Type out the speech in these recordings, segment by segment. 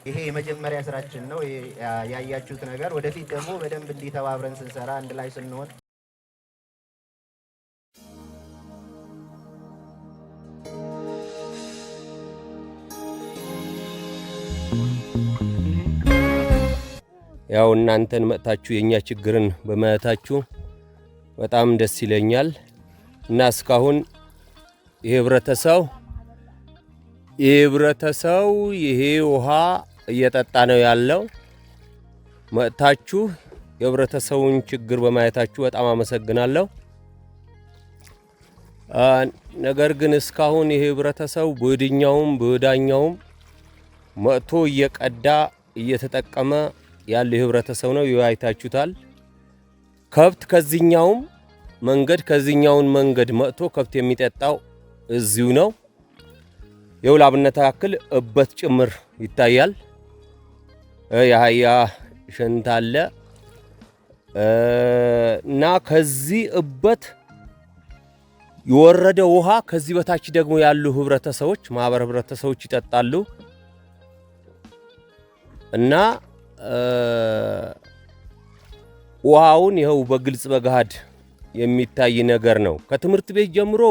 ይሄ የመጀመሪያ ስራችን ነው ያያችሁት ነገር። ወደፊት ደግሞ በደንብ እንዲተባብረን ስንሰራ አንድ ላይ ስንሆን ያው እናንተን መጣችሁ የኛ ችግርን በማየታችሁ በጣም ደስ ይለኛል እና እስካሁን የህብረተሰቡ ይሄ ውሃ እየጠጣ ነው ያለው። መጣችሁ የህብረተሰቡን ችግር በማየታችሁ በጣም አመሰግናለሁ። ነገር ግን እስካሁን ይሄ ህብረተሰቡ በወዳኛውም መጥቶ እየቀዳ እየተጠቀመ ያለ ህብረተሰብ ነው። ይዋይታችሁታል። ከብት ከዚህኛውን መንገድ መጥቶ ከብት የሚጠጣው እዚሁ ነው። የውላብነት ያክል እበት ጭምር ይታያል። የአህያ ሽንት አለ እና ከዚህ እበት የወረደ ውሃ ከዚህ በታች ደግሞ ያሉ ህብረተሰቦች ይጠጣሉ እና ውሃውን ይኸው በግልጽ በገሃድ የሚታይ ነገር ነው። ከትምህርት ቤት ጀምሮ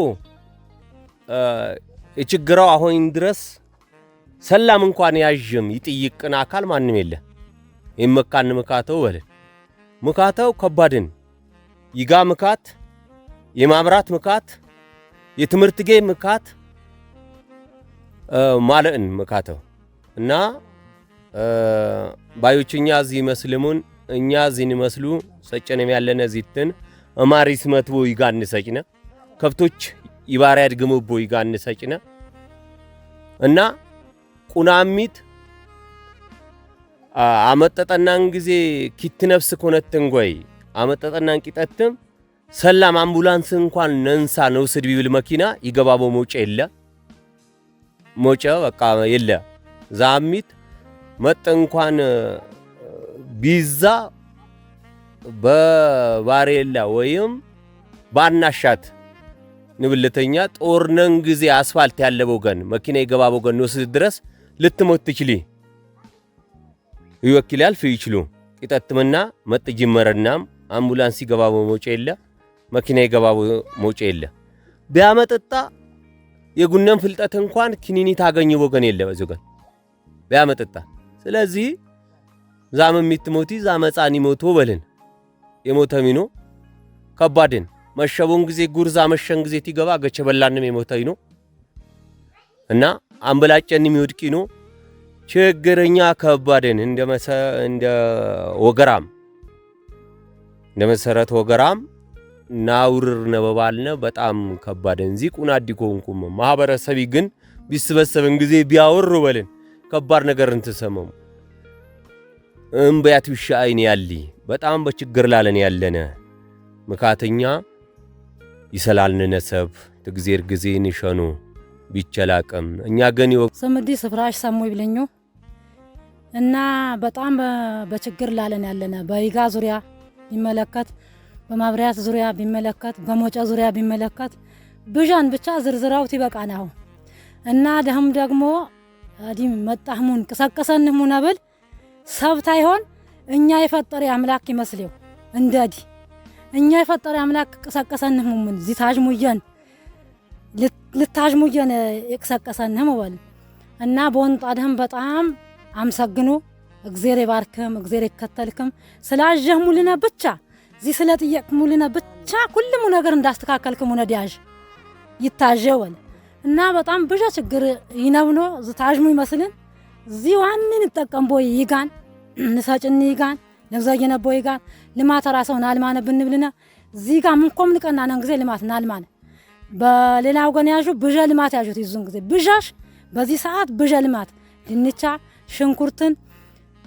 የችግራው አሁን ድረስ ሰላም እንኳን ያዥም ይጥይቅን አካል ማንም የለ። ይመካን ምካተው በለ ምካተው ከባድን ይጋ ምካት የማምራት ምካት የትምህርት ጌ ምካት ማለእን ምካተው እና ባዮችኛ እዚህ መስልሙን እኛ እዚህ መስሉ ሰጨነም ያለነ ዚትን አማሪስ መትቦ ይጋን ሰጭነ ከብቶች ይባሪያ ድግሙቦ ይጋን ሰጭነ እና ቁናሚት አመጣጣናን ጊዜ ኪት ነፍስ ኮነተንጎይ አመጣጣናን ቂጠትም ሰላም አምቡላንስ እንኳን ነንሳ ነው ስድ ቢብል መኪና ይገባቦ ሞጨ በቃ የለ ዛሚት መጥ እንኳን ቢዛ በባሬላ ወይም ባናሻት ንብልተኛ ጦርነን ጊዜ አስፋልት ያለበው ገን መኪና ይገባበው ገን ነው ስድ ድረስ ልትሞት ትችሊ ይወክላል ፍይችሉ ቂጠትምና መጥ ጅመረናም አምቡላንስ ይገባበው ሞጨ የለ መኪና ይገባበው ሞጨ የለ ቢያመጣጣ የጉነን ፍልጠት እንኳን ክኒኒ ታገኘው ወገን የለ በዘገን ቢያመጣጣ ስለዚህ ዛም የሚትሞቲ ዛመጻኒ ሞቶ በልን የሞተሚኖ ከባድን መሸቦን ጊዜ ጉርዛ መሸን ጊዜ ትገባ ገቸበላንም የሞተይኖ እና አምበላጨንም ይወድቂኖ ችግረኛ ከባድን እንደ መሰረት ወገራም ናውርር ነበባልነ በጣም ከባድን ዚቁና ዲኮንኩም ማህበረሰብ ግን ቢስበሰብን ጊዜ ቢያወሩ በልን ከባድ ነገር እንትሰመሙ እምባያት ይሻይን ያሊ በጣም በችግር ላለን ያለነ መካተኛ ይሰላልነ ነሰብ ትግዜር ጊዜን ይሸኑ ቢቸላቀም እኛ ገን ሰምዲ ስፍራሽ ሰሙ ይብለኙ እና በጣም በችግር ላለን ያለነ በይጋ ዙሪያ ቢመለከት በማብሪያት ዙሪያ ቢመለከት በሞጫ ዙሪያ ቢመለከት ብዣን ብቻ ዝርዝራው ይበቃናው እና ደህም ደግሞ አዲም መጣህሙን ከሰቀሰንሙ ነብል ሰብታ ይሆን እኛ የፈጠረ አምላክ ይመስለው እንደዲ እኛ የፈጠረ አምላክ ከሰቀሰንሙ ምን ዚታጅሙየን ልታጅሙየን የከሰቀሰንሙ ወል እና በወንጣ ደህም በጣም አምሰግኑ እግዚአብሔር ይባርክም እግዚአብሔር ይከተልክም ስላጀህሙልና ብቻ ዚ ስለጥየቅሙልና ብቻ ሁሉም ነገር እንዳስተካከልክሙ ነዲያጅ ይታጀወል እና በጣም ብዙ ችግር ይነብኖ ዝታጅሙ ይመስልን ዚ ዋንን ተጠቀምቦ ይጋን ንሳጭን ይጋን ለዛየነ ቦይጋን ልማት ራሰው ናልማነ ብንብልና ዚ ጋ ምንቆም ንቀናና ጊዜ ልማት ናልማነ በሌላው ገን ያጁ ብዙ ልማት ያጁት ይዙን ጊዜ ብዙሽ በዚህ ሰዓት ብዙ ልማት ድንቻ ሽንኩርትን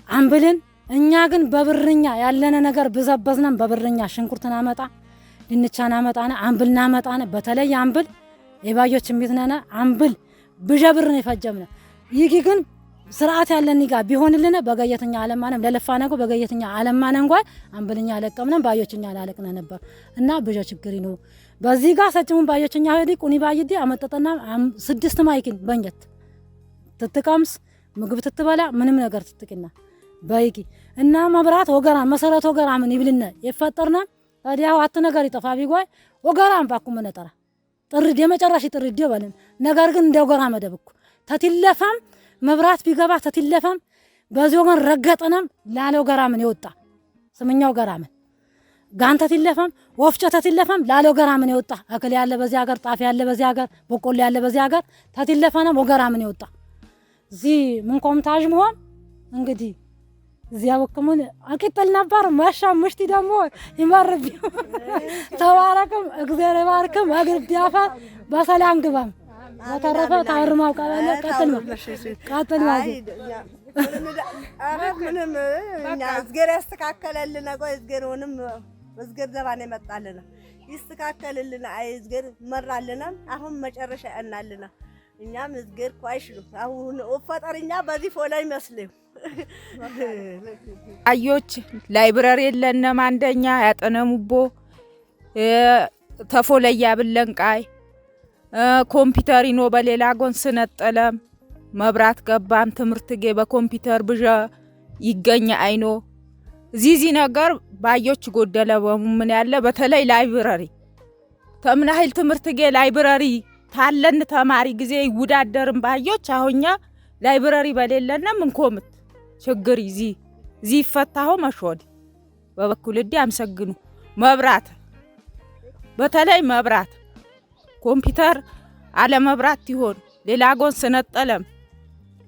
አምብልን እኛ ግን በብርኛ ያለነ ነገር ብዘበዝነን በብርኛ ሽንኩርትን አመጣ ድንቻና አመጣና አምብልና አመጣና በተለይ አምብል የባዮች ምትነና አምብል ብጀብርን ይፈጀምነ ይጊ ግን ስርዓት ያለን ይጋ ቢሆንልነ በገየተኛ ዓለማንም ለለፋነጎ በገየተኛ ዓለማን እንኳን አምብልኛ አለቀምነን ባዮችኛ አላለቅነ ነበር እና ብዙ ችግር ነው በዚህ ጋር ሰጭሙን ባዮችኛ ሄዲ ቁኒ ባይዲ አመጣጣና 6 ማይኪን በእንጀት ትጥቀምስ ምግብ ትትበላ ምንም ነገር ትጥቅና ባይቂ እና መብራት ወገራ መሰረት ወገራ ምን ይብልና ይፈጠርና ታዲያው አት ነገር ይጠፋ ቢጓይ ወገራም ባኩ መነጠራ ጥርድ የመጨረሻ ጥርድ ይበልን ነገር ግን እንደው ወገራ መደብኩ ተትለፈም መብራት ቢገባ ተትለፈም በዚህ ወገን ረገጠንም ላለው ወገራ ምን ይወጣ ስምኛው ወገራ ምን ጋንተ ተትለፈም ወፍጮ ተትለፈም ላለው ወገራ ምን ይወጣ አከለ ያለ በዚህ ሀገር ጣፍ ያለ በዚህ ሀገር በቆሎ ያለ በዚህ ሀገር ተትለፈንም ወገራ ምን ይወጣ ዚ ምን ኮምታጅ መሆን እንግዲህ እዚያ ወከሙን አቂጥል ነበር ማሻ ምሽቲ ደግሞ ይመርብ ተባረከም እግዚአብሔር ይባርክም አግር ዲያፋ በሰላም ግባም በተረፈ ታርማው ቀበለ ቀጥል ማለት ምንም እኛ እዝገር ያስተካከለልን ቆይ እዝገሩንም እዝገር ዘባን ይመጣልና ይስተካከለልን አይ እዝገር መራልና አሁን መጨረሻ እናልና እኛም እዝገር ኳይሽሉ አሁን ወፈጠርኛ በዚህ ፎላ ይመስልም አዮች ላይብረሪ የለንም አንደኛ ያጠነሙቦ ተፎለያ ብለንቃይ ኮምፒውተር ይኖ በሌላ ጎን ስነጠለም መብራት ገባም ትምርት ጌ በኮምፒውተር ብዣ ይገኛ አይኖ ዚዚ ነገር ባዮች ጎደለ በምን ያለ በተለይ ላይብረሪ ተምናህል ትምርት ጌ ላይብረሪ ታለን ተማሪ ጊዜ ይወዳደርም ባዮች አሁንኛ ላይብረሪ በሌለና ምን ኮምት ችግር ይዚ ይፈታው መሾድ በበኩል ዲ አመሰግኑ መብራት በተለይ መብራት ኮምፒውተር አለ መብራት ይሆን ሌላ ጎን ስነጠለም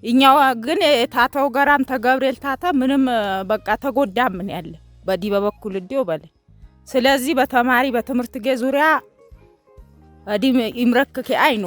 እኛው ግን ታታው ገራም ተገብርኤል ታታ ምንም በቃ ተጎዳም ምን ያለ በዲ በበኩል ዲው በለ ስለዚህ በተማሪ በትምርት ጌ ዙሪያ አዲ ይምረክከ አይኖ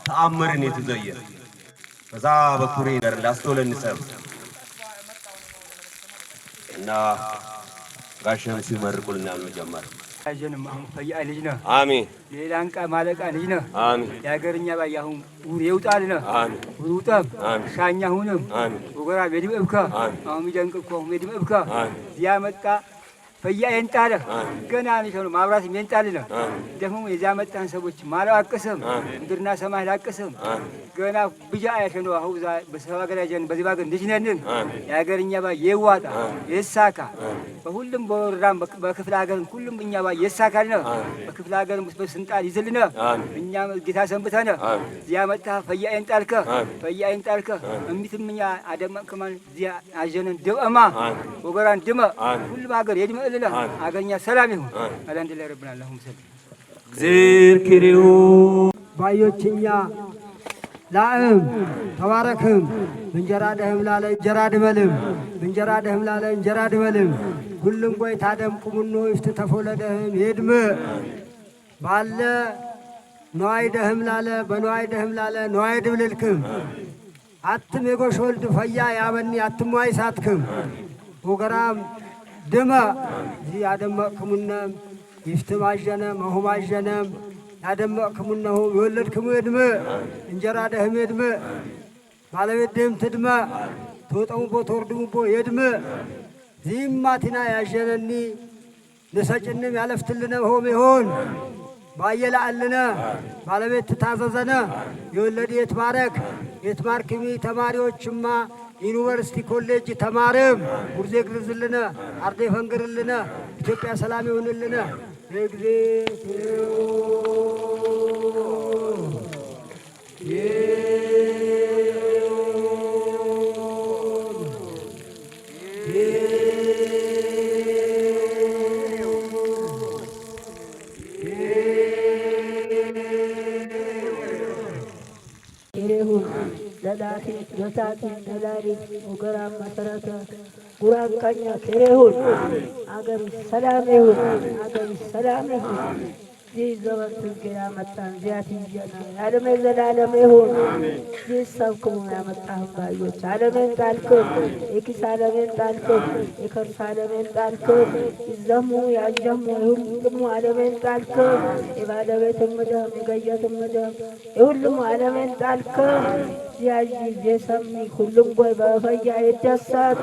ተአምርን የተዘየ በዛ በኩሬ ነገር ላስተውለን ሰብ እና ጋሸም ሲመርቁልና መጀመር አጀንም አሁን ፈያ ልጅ ነህ አሜን ሌላን ቃ ማለቃ ልጅ ነህ አሜን ያገርኛ ባያሁን ውር ይውጣል ነህ አሜን ውሩጣም ሻኛ ሁንም አሜን ወገራ ቤድም እብካ አሁን ይደንቅኮ ቤድም እብካ ያመጣ ፈያ የንጣለ ገና ነው ማብራት የንጣልና ደግሞ የዛ መጣን ሰዎች ማለው አቀሰም ምድርና ሰማይ ላቀሰም ገና ብጃ ያሸነው አሁን በሰባገራጀን በዚህ ባገ እንድጅነን ያገርኛ ባ የዋጣ የሳካ በሁሉም በወራም በክፍለ ሀገር ሁሉም እኛ ባ የሳካልና በክፍለ ሀገር በስንጣል ይዘልና እኛ ጌታ ሰንብተና ያመጣ ፈያ የንጣልከ ፈያ የንጣልከ እምትምኛ አደመከማን ዚያ አጀነን ደማ ወገራን ደማ ሁሉም ሀገር የድመ الله أغنيا سلامهم الحمد لله رب العالمين اللهم صل ذكروا بايوتشيا لاهم تباركهم እንጀራ ደህም ላለ እንጀራ ድበልም እንጀራ ደህም ላለ እንጀራ ድበልም ሁሉም ጎይ ታደም ቁሙኖ ይፍት ተፎለደህም ይድም ባለ ነዋይ ደህም ላለ በነዋይ ደህም ላለ ነዋይ ድብልልክም አትም የጎሽ ወልድ ፈያ ያበኒ አትሟይ ሳትክም ወገራም ድመ እዚህ ያደመቅክሙነም ይፍት ማዠነ መሁ ማዠነም ያደመቅክሙነሁ የወለድክሙ የድም እንጀራ ደህም የድም ባለቤት ደህም ትድመ ተወጠሙ ቦተወርድሙ ቦ የድም ዚማቲና ያዠነኒ ንሰጭንም ያለፍትልነ ሆም ይሆን ባየላአልነ ባለቤት ትታዘዘነ የወለድ የትባረክ የትማርክሚ ተማሪዎችማ ዩኒቨርሲቲ ኮሌጅ ተማርም ጉርዜ ግርዝልነ አርዴ ፈንግርልነ ኢትዮጵያ ሰላም ይሁንልነ የጊዜ ለዳቲ ለታቲ ለዳሪ ወገራ መሰረተ ጉራቀኛ ከሬሁን አገር ሰላም ይሁን አገር ሰላም ይሁን ዚህ ዘመን ትንገያ መጣን ዚያት ይጀና ዓለም ዘላለም ይሁን ዚህ ሰብክሙ ያመጣህ ባዮች ዓለምን ጣልክም የኪስ ዓለምን ጣልክም የከርስ ዓለምን ጣልክም ይዘሙ ያጀሙ ሁሉም ዓለምን ጣልክም የባለቤትም ደም የገየትም ደም የሁሉም ዓለምን ጣልክም ያጂ የሰሚ ሁሉም ጎይ በፈያ ይደሰት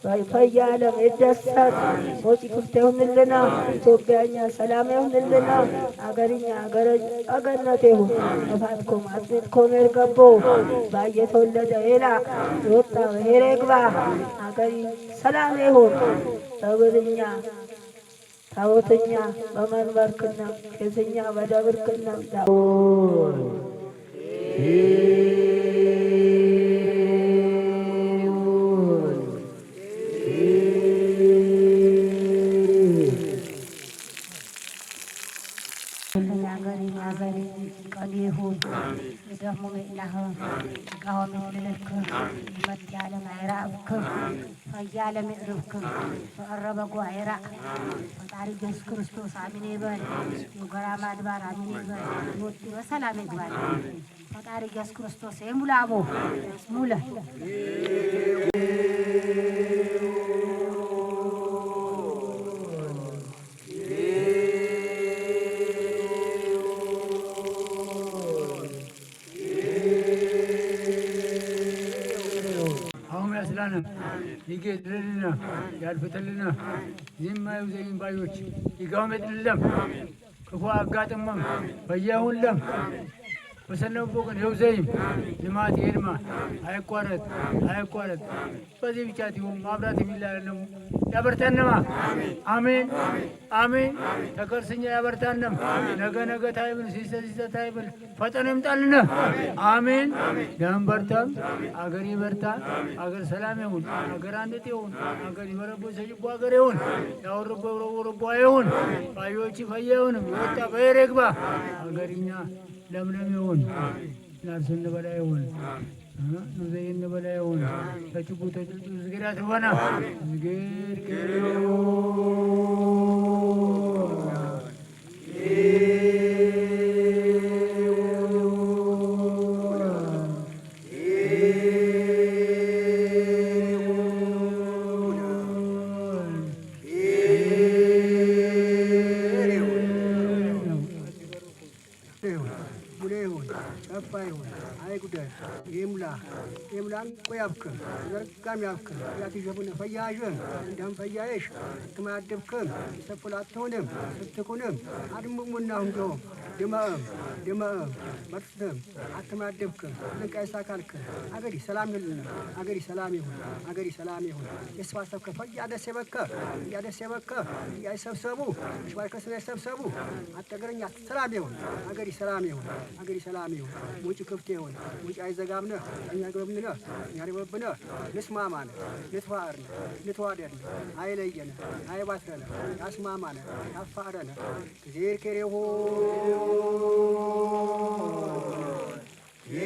በፈያ ዓለም ይደሰት ሞጪ ክፍት ይሁንልና ኢትዮጵያኛ ሰላም ይሁንልና አገርኛ አገርነት ይሁን ነፋትኩም አጥሚትኩም ይርገቦ ባየተወለደ ሌላ የወጣ ብሔር ይግባ አገሪ ሰላም ይሁን ተብርኛ ታቦትኛ በመንበርክና ቄስኛ በደብርክና فيعلم ربكم فقرب قاعرة فتعالي جس كريستوس عمين يبال وقرام أدبار عمين يبال موت وسلام يبال فتعالي جس كريستوس يمولا أبو مولا ይገድልና ያልፈተልና የማዩ ዘይን ባዮች ይጋመጥልለም ክፉ አጋጥመም በያሁለም በሰነው ቦገን የውዘይም ልማት ይልማ አይቋረጥ በዚህ ብቻ ይሁን ማብራት የሚላለም ያበርታነማ አሜን አሜን ተከርስኛ ያበርታነም ነገ ታይብል ሲሰ ታይብል ፈጠነ ይምጣልና አሜን ደንበርታም አገር ይበርታ አገር ሰላም ይሁን አገር አንድት ይሁን አገር ይበረቦ ሰይቦ አገር ይሁን ያወርቦ ይሁን ባዮች ፈየውን ወጣ በየረግባ አገርኛ ለምለም ይሁን ናርሰን በላይ ይሁን ዘይን በላይ ይሁን ተጭቁ ዝግራት ሆና ዝግር ከሬው የምላን ቆያብከ ዘርጋም ያብከ ያትጀቡነ ፈያዥን እንደም ፈያይሽ ተማደብከም ሰፈላተውንም ስትኩንም አድሙሙና ሁንጆ ደማም መጥተም አትማደብከም ለቃይሳ ካልከ አገሪ ሰላም ይሁን አገሪ ሰላም ይሁን የስዋሰብከ ፈያ ደስ የበከ ያይሰብሰቡ ሽባርከስ ያይሰብሰቡ አጠገረኛ ሰላም ይሁን አገሪ ሰላም ይሁን ሙጭ ክፍት ይሁን ሙጭ አይዘጋምነ እኛ ግብምነ እኛ ሪበብነ ንስማማነ ንትፋርነ ንትዋደርነ አይለየነ አይባትረነ ያስማማነ ያፋረነ ዜር ከሬሆ የ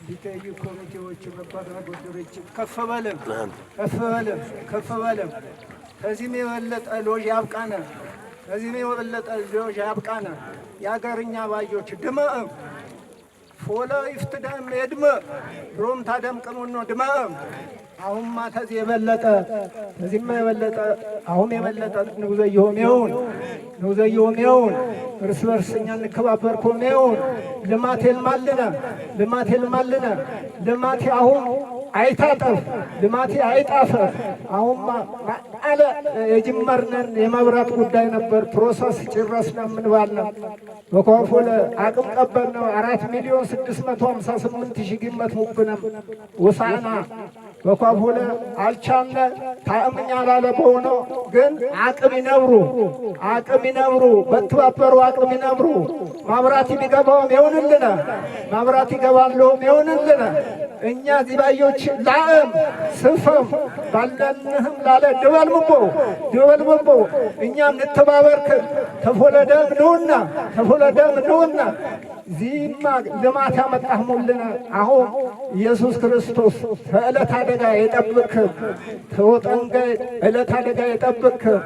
ሊጠዩ ኮሚቴዎች በባታ ጎደሮች ከፍ በለም ከፍ በለም ከፍ በለም። ከዚህም የበለጠ ሎዥ ያብቃነ፣ ከዚህም የበለጠ ሎዥ ያብቃነ። የአገርኛ ባዮች ድመም ፎለ ይፍትደም የድመ ሮም ታደምቅሙኖ ድመም አሁንማ ተዚህ የበለጠ ከዚህማ የበለጠ አሁን የበለጠ ንጉዘየውም ይሁን ንጉዘየውም ይሁን እርስ በርስ እኛ እንከባበርኩም ይሁን። ልማት ይልማልነ ልማት ይልማልነ ልማት አሁን አይታጠፍ ልማት አይጣፈፍ። አሁንማ አለ የጅመርነን የመብራት ጉዳይ ነበር ፕሮሰስ ጭረስነ ምንባልነ በኮፎለ አቅም ቀበል ነው 4,658,000 ግመት ሙብነም ውሳና በኳፎለ አልቻለ ታእምኛ ላለ በሆነ ግን አቅም ይነብሩ በተባበሩ አቅም ይነብሩ። ማብራት የሚገባውም ይሆንልነ ማብራት ይገባለውም ይሆንልነ። እኛ ዚባዮች ላእም ስፈም ባለንህም ላለ ድበልምቦ እኛም ንተባበርክን ተፎለደም ነውና ዚማ ልማት ያመጣህሙልነ። አሁን ኢየሱስ ክርስቶስ ከዕለት አደጋ የጠብቅህ ተወጠንገይ ዕለት አደጋ የጠብቅህ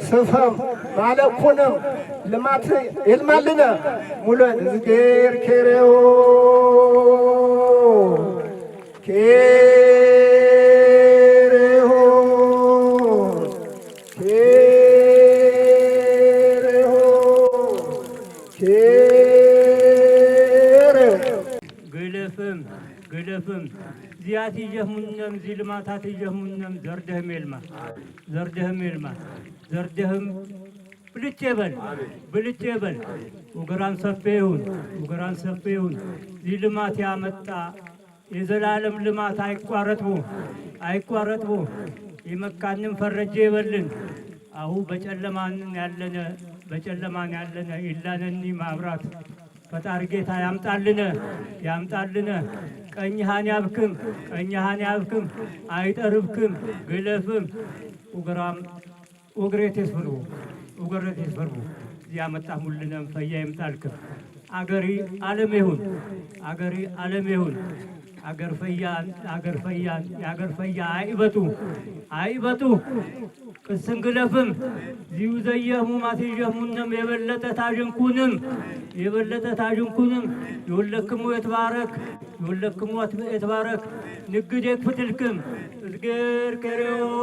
ስፈም ማለኩንም ልማት ይልማልነ ሙለን ዝጌር ኬሬው ግልፍም ዚያት ይጀሙነም ዚልማታት ይጀሙነም ዘርደህም ይልማ ዘርደህም ብልጭ በል ወገራን ሰፊ ይሁን ዚልማት ያመጣ የዘላለም ልማት አይቋረጥቡ የመካንም ፈረጀ ይበልን። አሁ በጨለማን ያለነ ኢላነኒ ማብራት ፈጣሪ ጌታ ያምጣልነ ቀኝሃን ያብክም አይጠርብክም ግለፍም ውግሬት ይስፈርቡ ያመጣሙልነም ፈያ ይምጣልክም አገሪ ዓለም ይሁን አገሪ ዓለም ይሁን አገር ፈያ አይበጡ ቅስንግለፍም ዚሁ ዘየህሙ ማትጀህሙንም የበለጠ ታጅንኩንም የወለክሙ የተባረክ ንግዴክ ፍትልክም እዝግር ከሬው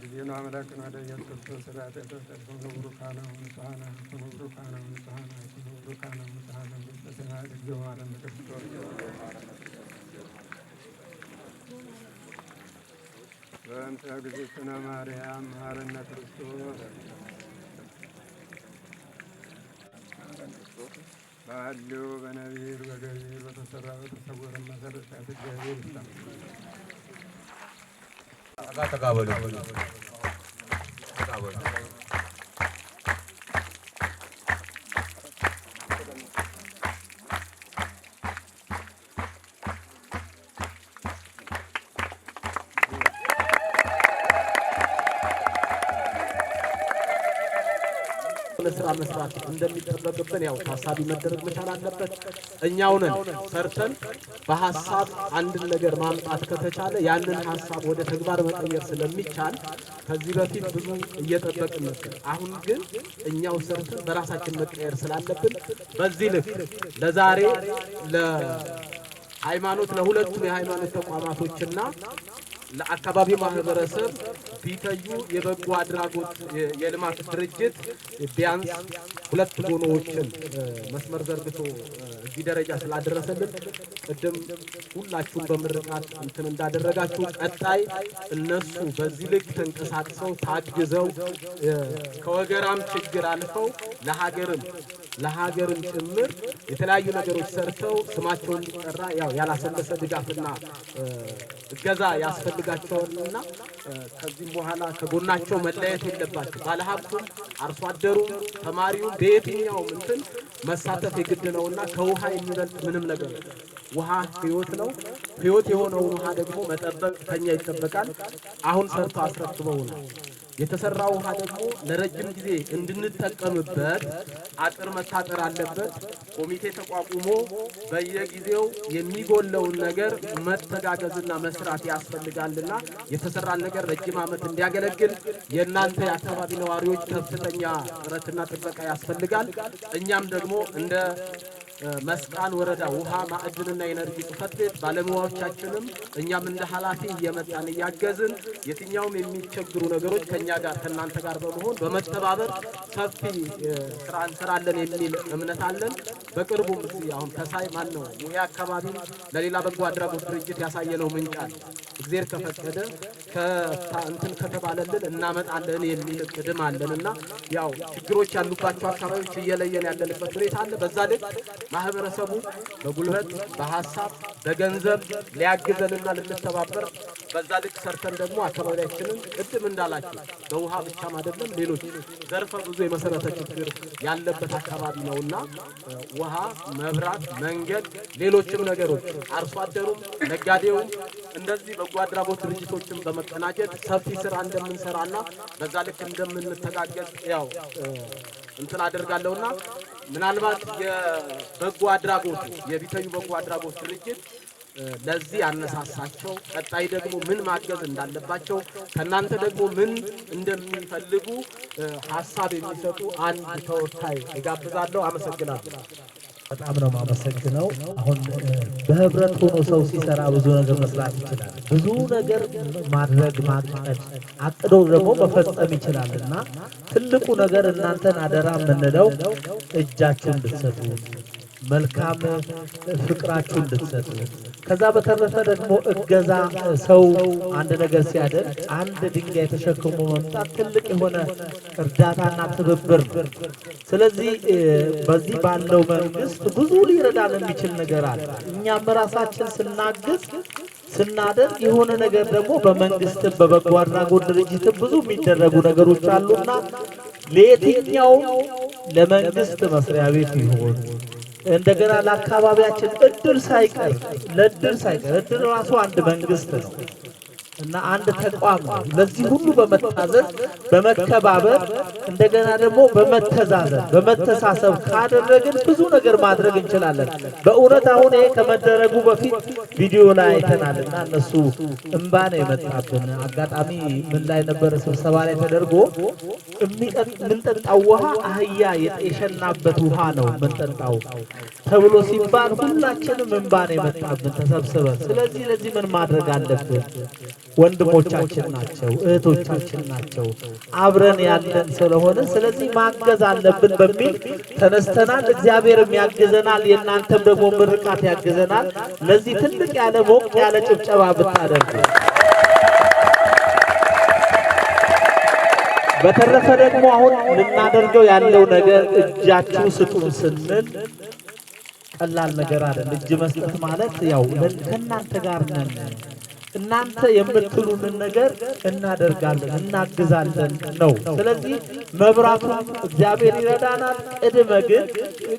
ዲኑ አምላክን ወደ ኢየሱስ ክርስቶስ ስርዓት የተሰጠው ቡሩካና ወንሳና ቡሩካና ወንሳና ቡሩካና ወንሳና በሰና እግዚኦ ዓለም ክርስቶስ በእንተ እግዝእትነ ማርያም መሐረነ ክርስቶስ በሐልዮ በነቢር በገቢር በተሰራ በተሰወረ መሰረታት እግዚአብሔር ይስጣል። ተጋበሉ ስራ መስራት እንደሚጠበቅብን ያው ታሳቢ መደረግ መቻል አለበት። እኛውንን ሰርተን በሐሳብ አንድን ነገር ማምጣት ከተቻለ ያንን ሐሳብ ወደ ተግባር መቀየር ስለሚቻል ከዚህ በፊት ብዙ እየጠበቅን ነበር። አሁን ግን እኛው ሰርተን በራሳችን መቀየር ስላለብን በዚህ ልክ ለዛሬ ለሃይማኖት ለሁለቱም የሃይማኖት ተቋማቶችና ለአካባቢ ማህበረሰብ ቢተዩ የበጎ አድራጎት የልማት ድርጅት ቢያንስ 2 ጎኖዎችን መስመር ዘርግቶ እዚህ ደረጃ ስላደረሰልን ቅድም ሁላችሁም በምርቃት እንትን እንዳደረጋችሁ ቀጣይ እነሱ በዚህ ልክ ተንቀሳቅሰው ታግዘው ከወገራም ችግር አልፈው ለሀገርም ጭምር የተለያዩ ነገሮች ሰርተው ስማቸው እንዲጠራ ያው ያላሰለሰ ድጋፍና እገዛ ያስፈልጋቸውና ከዚህ በኋላ ከጎናቸው መለየት የለባቸው። ባለሀብቱም አርሶ አደሩም ተማሪውም በየትኛውም እንትን መሳተፍ የግድ ነውና ከውሃ የሚበልጥ ምንም ነገር ውሃ ህይወት ነው። ህይወት የሆነውን ውሃ ደግሞ መጠበቅ ከኛ ይጠበቃል። አሁን ሰርቶ አስረክበው ነው የተሰራው ውሃ ደግሞ ለረጅም ጊዜ እንድንጠቀምበት አጥር መታጠር አለበት። ኮሚቴ ተቋቁሞ በየጊዜው የሚጎለውን ነገር መተጋገዝና መስራት ያስፈልጋልና የተሰራን ነገር ረጅም ዓመት እንዲያገለግል የእናንተ የአካባቢ ነዋሪዎች ከፍተኛ ጥረትና ጥበቃ ያስፈልጋል። እኛም ደግሞ እንደ መስቃን ወረዳ ውሃ ማዕድንና ኤነርጂ ጽሕፈት ቤት ባለሙያዎቻችንም እኛም እንደ ኃላፊ እየመጣን እያገዝን የትኛውም የሚቸግሩ ነገሮች ከኛ ጋር ከናንተ ጋር በመሆን በመተባበር ሰፊ ስራ እንሰራለን የሚል እምነት አለን። በቅርቡም አሁን ተሳይ ማን ነው ሙያ አካባቢ ለሌላ በጎ አድራጎት ድርጅት ያሳየነው ምንጫል እግዚአብሔር ከፈቀደ እንትን ከተባለልን እናመጣለን የሚል እቅድም አለንና ያው ችግሮች ያሉባቸው አካባቢዎች እየለየን ያለንበት ሁኔታ አለ። በዛ ልክ ማህበረሰቡ በጉልበት በሐሳብ በገንዘብ ሊያግዘንና ልንተባበር በዛ ልክ ሰርተን ደግሞ አካባቢያችንን ቅድም እንዳላችሁ በውሃ ብቻም አይደለም ሌሎች ዘርፈ ብዙ የመሰረተ ችግር ያለበት አካባቢ ነውና ውሃ፣ መብራት፣ መንገድ፣ ሌሎችም ነገሮች አርሶ አደሩም ነጋዴውም እንደዚህ በጎ አድራጎት ድርጅቶችን በመቀናጀት ሰፊ ስራ እንደምንሰራና በዛ ልክ እንደምንተጋገዝ ያው እንትን አደርጋለሁና ምናልባት የበጎ አድራጎት የቢተዩ በጎ አድራጎት ድርጅት ለዚህ ያነሳሳቸው ቀጣይ ደግሞ ምን ማገዝ እንዳለባቸው ከናንተ ደግሞ ምን እንደሚፈልጉ ሐሳብ የሚሰጡ አንድ ተወካይ እጋብዛለሁ። አመሰግናለሁ። በጣም ነው የማመሰግነው። አሁን በህብረት ሆኖ ሰው ሲሰራ ብዙ ነገር መስራት ይችላል። ብዙ ነገር ማድረግ ማቀድ አቅዶ ደግሞ መፈጸም ይችላልና ትልቁ ነገር እናንተን አደራ የምንለው እጃችሁን እንድትሰጡ መልካም ፍቅራችሁን እንድትሰጡ ከዛ በተረፈ ደግሞ እገዛ ሰው አንድ ነገር ሲያደርግ አንድ ድንጋይ ተሸክሞ መምጣት ትልቅ የሆነ እርዳታና ትብብር ነው። ስለዚህ በዚህ ባለው መንግስት ብዙ ሊረዳን የሚችል ነገር አለ። እኛም ራሳችን ስናግዝ ስናደርግ የሆነ ነገር ደግሞ በመንግስትም በበጎ አድራጎት ድርጅትም ብዙ የሚደረጉ ነገሮች አሉና ለየትኛው ለመንግስት መስሪያ ቤት ይሆን እንደገና ለአካባቢያችን እድር ሳይቀር እድር ራሱ አንድ መንግስት ነው እና አንድ ተቋም ነው። ለዚህ ሁሉ በመታዘዝ በመከባበር እንደገና ደግሞ በመተዛዘን በመተሳሰብ ካደረግን ብዙ ነገር ማድረግ እንችላለን። በእውነት አሁን ይሄ ከመደረጉ በፊት ቪዲዮ ላይ አይተናልና እነሱ እንባ ነው የመጣብን። አጋጣሚ ምን ላይ ነበር ስብሰባ ላይ ተደርጎ የምንጠጣው ውሃ አህያ የሸናበት ውሃ ነው የምንጠጣው ተብሎ ሲባል ሁላችንም እንባ ነው የመጣብን ተሰብስበን። ስለዚህ ለዚህ ምን ማድረግ አለብን? ወንድሞቻችን ናቸው፣ እህቶቻችን ናቸው፣ አብረን ያለን ስለሆነ ስለዚህ ማገዝ አለብን በሚል ተነስተናል። እግዚአብሔርም ያግዘናል፣ የእናንተም ደግሞ ምርቃት ያግዘናል። ለዚህ ትልቅ ያለ ሞቅ ያለ ጭብጨባ ብታደርጉ። በተረፈ ደግሞ አሁን ልናደርገው ያለው ነገር እጃችሁ ስጡን ስንል ቀላል ነገር አይደለም። እጅ መስጠት ማለት ያው ከእናንተ ጋር ነን፣ እናንተ የምትሉንን ነገር እናደርጋለን፣ እናግዛለን ነው። ስለዚህ መብራቱ እግዚአብሔር ይረዳናል።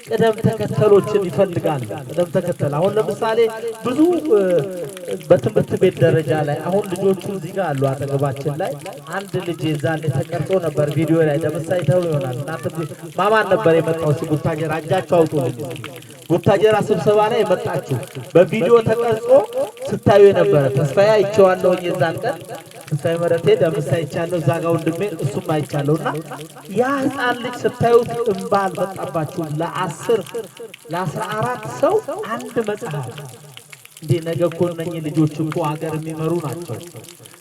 ቅደም ተከተሎችን ይፈልጋል። ቅደም ተከተል አሁን ለምሳሌ ብዙ በትምህርት ቤት ደረጃ ላይ አሁን ልጆቹ እዚህ ጋር አሉ አጠገባችን ላይ አንድ ልጅ ዛሬ ተቀርጾ ነበር ቪዲዮ ላይ ደምሳይ ተው ይሆናል። እናንተ ማማን ነበር የመጣው ሲቡታጀራ እጃችሁ አውጡልኝ። ቡታጀራ ስብሰባ ላይ የመጣችሁ በቪዲዮ ተቀርጾ ስታዩ የነበረ ተስፋዬ አይቼዋለሁ። የዛን ቀን ተስፋዬ መረቴ ደምሳይ አይቻለሁ፣ እዛ ጋር ወንድሜ እሱም አይቻለሁና ያ ህፃን ልጅ ስታዩት እንባ አልመጣባችሁም? ለ14 ሰው አንድ መጽሐፍ እንዴ! ነገ እኮ እነኚህ ልጆች እኮ ሀገር የሚመሩ ናቸው።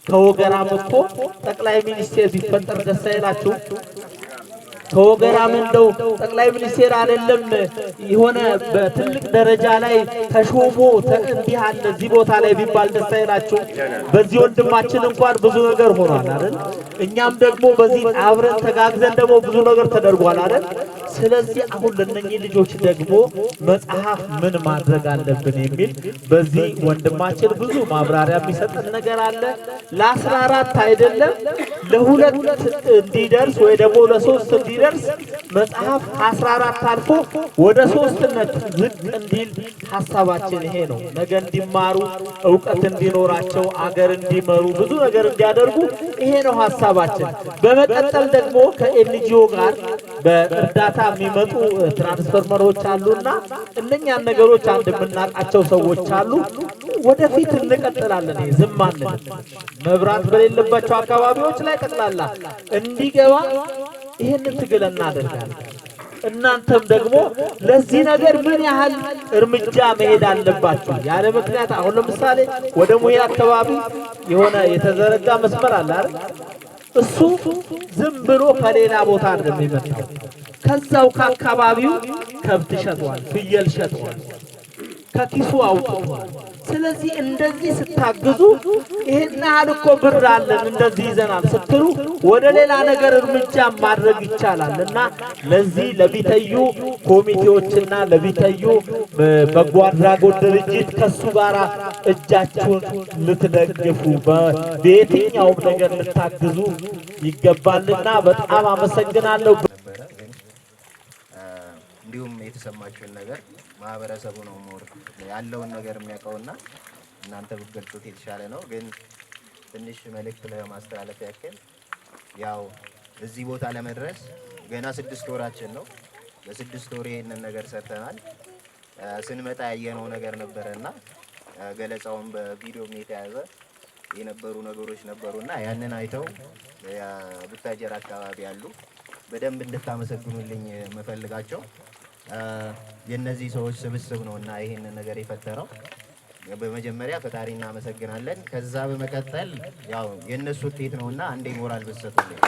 ከወገራም እኮ ጠቅላይ ሚኒስቴር ቢፈጠር ደስ አይላችሁ? ከወገራም እንደው ጠቅላይ ሚኒስቴር አይደለም የሆነ በትልቅ ደረጃ ላይ ተሾሞ እንዲህ አለ እዚህ ቦታ ላይ ቢባል ደስ አይላችሁ? በዚህ ወንድማችን እንኳን ብዙ ነገር ሆኗል አይደል? እኛም ደግሞ በዚህ አብረን ተጋግዘን ደግሞ ብዙ ነገር ተደርጓል አይደል? ስለዚህ አሁን ለነኚህ ልጆች ደግሞ መጽሐፍ ምን ማድረግ አለብን የሚል በዚህ ወንድማችን ብዙ ማብራሪያ የሚሰጥን ነገር አለ። ለ14 አይደለም ለ2 እንዲደርስ ወይ ደግሞ ለ3 እንዲደርስ መጽሐፍ 14 አልፎ ወደ 3ነት ዝቅ እንዲል ሐሳባችን ይሄ ነው። ነገ እንዲማሩ ዕውቀት እንዲኖራቸው አገር እንዲመሩ ብዙ ነገር እንዲያደርጉ ይሄ ነው ሐሳባችን። በመቀጠል ደግሞ ከኤንጂኦ ጋር በእርዳታ የሚመጡ ትራንስፈርመሮች አሉና እነኛን ነገሮች አንድ የምናውቃቸው ሰዎች አሉ። ወደፊት እንቀጥላለን። ዝም አንልም። መብራት በሌለባቸው አካባቢዎች ላይ ጠቅላላ እንዲገባ ይሄንን ትግል እናደርጋለን። እናንተም ደግሞ ለዚህ ነገር ምን ያህል እርምጃ መሄድ አለባችሁ? ያለ ምክንያት አሁን ለምሳሌ ወደ ሙያ አካባቢ የሆነ የተዘረጋ መስመር አለ አይደል? እሱ ዝም ብሎ ከሌላ ቦታ አይደለም የሚመጣው። ከዛው ከአካባቢው ከብት ሸጧል፣ ፍየል ሸጧል፣ ከኪሱ አውጥቷል። ስለዚህ እንደዚህ ስታግዙ ይሄን ያህል እኮ ብር አለን እንደዚህ ይዘናል ስትሉ ወደ ሌላ ነገር እርምጃ ማድረግ ይቻላል እና ለዚህ ለቢተዩ ኮሚቴዎችና ለቢተዩ በጎ አድራጎት ድርጅት ከሱ ጋር እጃችሁን ልትደግፉ በየትኛውም ነገር ልታግዙ ይገባልና በጣም አመሰግናለሁ። እንዲሁም የተሰማችሁን ነገር ማህበረሰቡ ነው ሞር ያለውን ነገር የሚያውቀውና እናንተ ብትገልጹት የተሻለ ነው። ግን ትንሽ መልእክት ለማስተላለፍ ያክል ያው እዚህ ቦታ ለመድረስ ገና 6 ወራችን ነው። በ6 ወር ይሄንን ነገር ሰርተናል። ስንመጣ ያየነው ነገር ነበረና ገለጻውን በቪዲዮም የተያዘ የነበሩ ነገሮች ነበሩና ያንን አይተው ቡታጀራ አካባቢ ያሉ በደንብ እንድታመሰግኑልኝ መፈልጋቸው የነዚህ ሰዎች ስብስብ ነውና ይሄንን ነገር የፈጠረው በመጀመሪያ ፈጣሪ እናመሰግናለን። ከዛ በመቀጠል ያው የነሱ ውጤት ነውና አንዴ ሞራል ብትሰጡልኝ።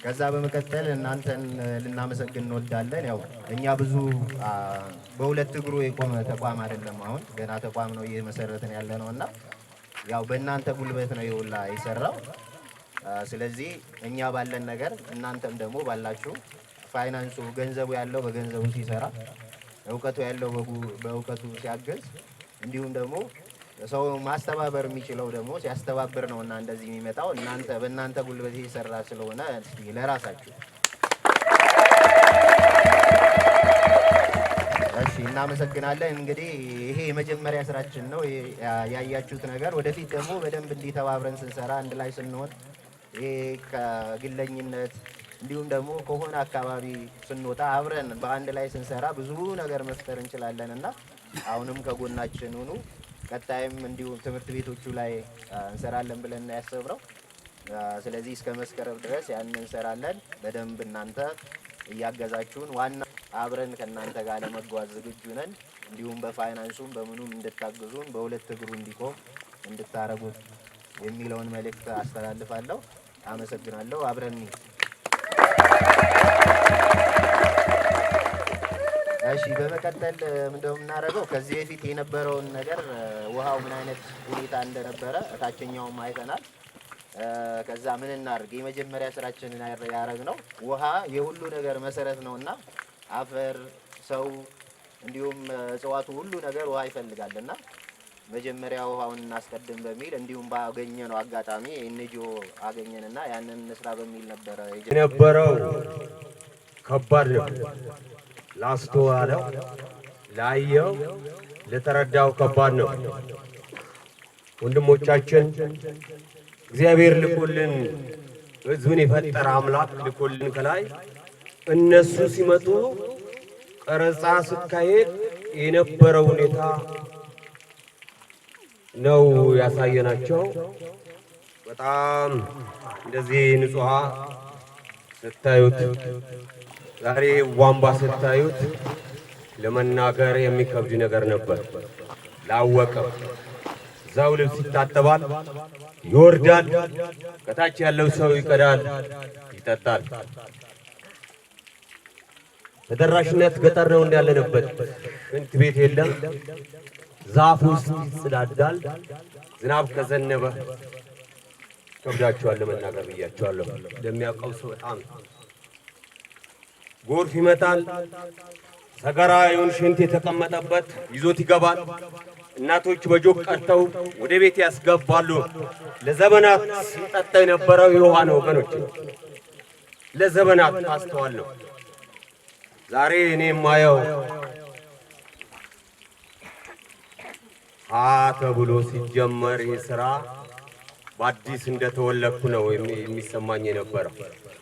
ከዛ በመቀጠል እናንተን ልናመሰግን እንወዳለን። ያው እኛ ብዙ በሁለት እግሩ የቆመ ተቋም አይደለም፣ አሁን ገና ተቋም ነው እየመሰረትን ያለ ነውና ያው በእናንተ ጉልበት ነው ይውላ የሰራው። ስለዚህ እኛ ባለን ነገር እናንተም ደግሞ ባላችሁ ፋይናንሱ ገንዘቡ ያለው በገንዘቡ ሲሰራ እውቀቱ ያለው በእውቀቱ ሲያገዝ እንዲሁም ደግሞ ሰው ማስተባበር የሚችለው ደግሞ ሲያስተባብር ነውና እንደዚህ የሚመጣው እናንተ በእናንተ ጉልበት እየሰራ ስለሆነ እስኪ ለራሳችሁ እሺ እናመሰግናለን። እንግዲህ ይሄ የመጀመሪያ ስራችን ነው ያያችሁት ነገር። ወደፊት ደግሞ በደንብ እንዲተባብረን ስንሰራ አንድ ላይ ስንሆን ይሄ ከግለኝነት እንዲሁም ደግሞ ከሆነ አካባቢ ስንወጣ አብረን በአንድ ላይ ስንሰራ ብዙ ነገር መፍጠር እንችላለንና አሁንም ከጎናችን ሁኑ። ቀጣይም እንዲሁም ትምህርት ቤቶቹ ላይ እንሰራለን ብለን ያሰብነው። ስለዚህ እስከ መስከረም ድረስ ያንን እንሰራለን። በደንብ እናንተ እያገዛችሁን ዋና አብረን ከእናንተ ጋር ለመጓዝ ዝግጁ ነን። እንዲሁም በፋይናንሱም በምኑም እንድታግዙን በሁለት እግሩ እንዲቆም እንድታረጉት የሚለውን መልእክት አስተላልፋለሁ። አመሰግናለሁ። አብረን እሺ በመቀጠል ምንድነው የምናደርገው? ከዚህ በፊት የነበረውን ነገር ውሃው ምን አይነት ሁኔታ እንደነበረ እታችኛውም አይተናል። ከዛ ምን እናድርግ? የመጀመሪያ ስራችንን ያደረግነው ውሃ የሁሉ ነገር መሰረት ነውና አፈር፣ ሰው እንዲሁም እጽዋቱ ሁሉ ነገር ውሃ ይፈልጋልና መጀመሪያ ውሃውን እናስቀድም በሚል እንዲሁም ባገኘነው አጋጣሚ ኤንጂኦ አገኘንና ያንን እንስራ በሚል ነበረ የነበረው። ከባድ ነው። ላስተዋለው፣ ላየው፣ ለተረዳው ከባድ ነው። ወንድሞቻችን እግዚአብሔር ልኮልን ሕዝብን የፈጠረ አምላክ ልኮልን ከላይ እነሱ ሲመጡ ቀረጻ ስካሄድ የነበረው ሁኔታ ነው ያሳየናቸው። በጣም እንደዚህ ንጹሃ ስታዩት ዛሬ ቧንቧ ስታዩት ለመናገር የሚከብድ ነገር ነበር። ላወቀው እዛው ልብስ ይታጠባል፣ ይወርዳል፣ ከታች ያለው ሰው ይቀዳል፣ ይጠጣል። ተደራሽነት ገጠር ነው እንዳለንበት። ሽንት ቤት የለም፣ ዛፍ ውስጥ ይጽዳዳል። ዝናብ ከዘነበ ከብዳቸዋል ለመናገር ብያቸዋለሁ። ለሚያውቀው ሰው በጣም ጎርፍ ይመጣል። ሰገራ ይሁን ሽንት የተቀመጠበት ይዞት ይገባል። እናቶች በጆክ ቀርተው ወደ ቤት ያስገባሉ። ለዘመናት ሲጠጣ የነበረው የውሃ ነው ወገኖች፣ ለዘመናት አስተዋል ነው። ዛሬ እኔ የማየው ተብሎ ሲጀመር ይህ ስራ በአዲስ እንደተወለድኩ ነው የሚሰማኝ የነበረው።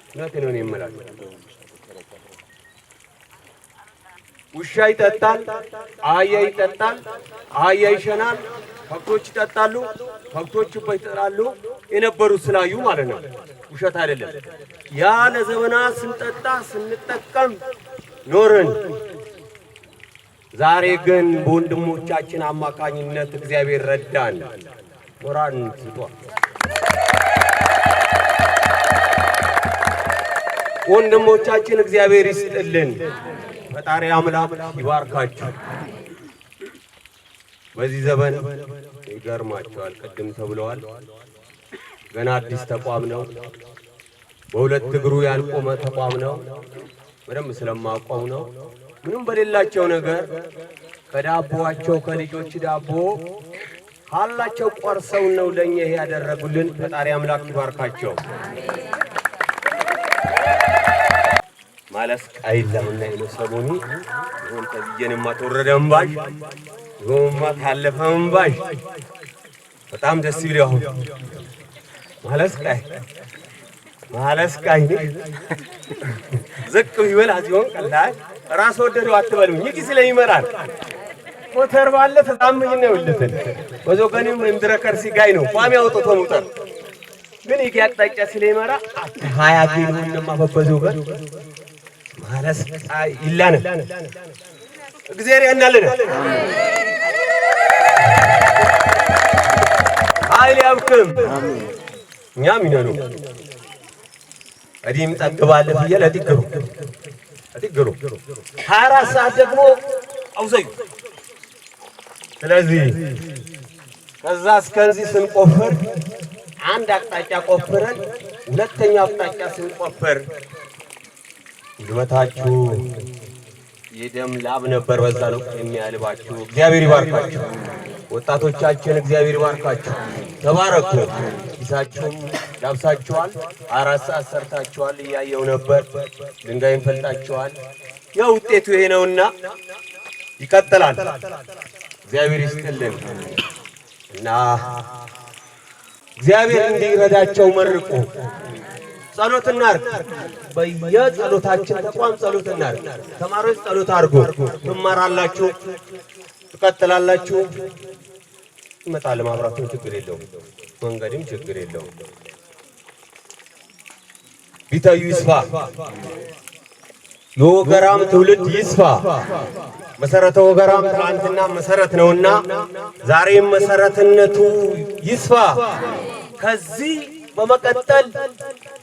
እውነቴን ነው የምላችሁ። ውሻ ይጠጣል፣ አህያ ይጠጣል፣ አህያ ይሸናል፣ ከብቶች ይጠጣሉ፣ ከብቶች ይጠጣሉ የነበሩ ስላዩ ማለት ነው። ውሸት አይደለም። ያ ለዘመናት ስንጠጣ ስንጠቀም ኖርን። ዛሬ ግን በወንድሞቻችን አማካኝነት እግዚአብሔር ረዳን። ሞራን ስጧል። ወንድሞቻችን እግዚአብሔር ይስጥልን። ፈጣሪ አምላክ ይባርካችሁ። በዚህ ዘመን ይገርማቸዋል። ቅድም ተብለዋል። ገና አዲስ ተቋም ነው። በሁለት እግሩ ያልቆመ ተቋም ነው። በደንብ ስለማውቀው ነው። ምንም በሌላቸው ነገር ከዳቦአቸው ከልጆች ዳቦ ካላቸው ቆርሰው ነው ለኛ ይሄ ያደረጉልን። ፈጣሪ አምላክ ይባርካቸው። ማለስ ቃይላውና የመሰሉኒ ይሁን ተብየንማ ተወረደምባሽ ይሁንማ ታለፈምባሽ በጣም ደስ ይለው። አሁን ማለስ ቃይ ዝቅ ይበል አዚውን ቀላል ራስ ወደደው አትበሉኝ። ይህ ስለይመራል ሞተር ባለ ተጣምኝ ነው ይልተን ወዞገንም እንድረከር ሲጋይ ነው ቋሚ አውጥቶ ሙጠር ግን ይህ ያቅጣጫ ስለይመራ 20 ኪሎ እንደማፈበዘው ጋር ማለስ ይላነ እግዚአብሔር ያናለነ ኃይል ያብክም እኛም ይነኑ እዲም ጠግባለ ፍየል እዲግሩ 24 ሰዓት ደግሞ አውዘዩ። ስለዚህ ከዛ እስከዚህ ስንቆፍር አንድ አቅጣጫ ቆፍረን ሁለተኛው አቅጣጫ ስንቆፍር ጉልበታችሁ የደም ላብ ነበር በዛ ነው የሚያልባችሁ። እግዚአብሔር ይባርካችሁ ወጣቶቻችን፣ እግዚአብሔር ይባርካችሁ። ተባረኩ። ኪሳችሁም ዳብሳችኋል፣ 4 ሰዓት ሰርታችኋል፣ እያየው ነበር። ድንጋይም ፈልጣችኋል። ያው ውጤቱ ይሄ ነውና ይቀጥላል። እግዚአብሔር ይስጥልን እና እግዚአብሔር እንዲረዳቸው መርቁ። ጸሎት እናርግ። በየጸሎታችን ተቋም ጸሎት እናርግ። ተማሪዎች ጸሎት አድርጉ። ትማራላችሁ፣ ትቀጥላላችሁ። ይመጣል ማብራቱም ችግር የለውም፣ መንገድም ችግር የለውም። ቢታዩ ይስፋ፣ የወገራም ትውልድ ይስፋ። መሰረተ ወገራም ትናንትና መሰረት ነውና ዛሬም መሰረትነቱ ይስፋ። ከዚህ በመቀጠል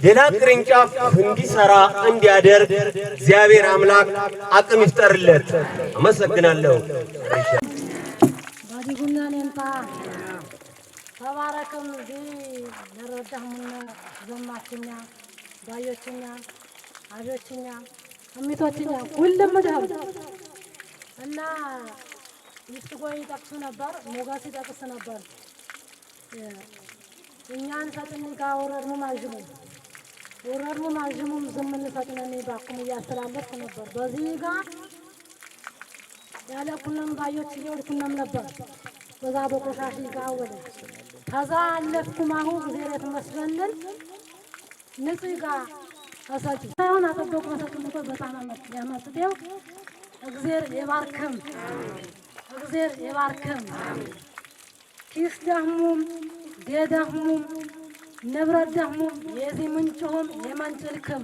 ሌላ ቅርንጫፍ እንዲሰራ እንዲያደርግ እግዚአብሔር አምላክ አቅም ይፍጠርለት። አመሰግናለሁ። ባዲጉና ነንታ ተባረከም ዲ ለረዳህሙና ዘማችኛ ባዮችኛ አጆችኛ እሚቶችኛ ሁሉም ደም እና ይስጎይ ጠቅሱ ነበር፣ ሞጋሲ ጠቅስ ነበር። እኛን ፈጥን ጋር ወረድሙ ማጅሙ ዝምን ፈጥነኔ ባኩም እያስተላለፍኩ ነበር። በዚህ ጋር ያለ ኩነም ባዮች ይወድኩነም ነበር። በዛ በቆሻሽ ጋር ወደ ከዛ አለፍኩም። አሁን እግዚአብሔር ይመስገን ንጽህ ጋር አሳጭ ሳይሆን አጠበቁ መሰክምቶ በጣም ያመጥተው እግዚአብሔር ይባርክም ኪስ ደህሙም ዴደህሙም ንብረት ደህሙም የዚህ ምንጭሁም የመንጭልክም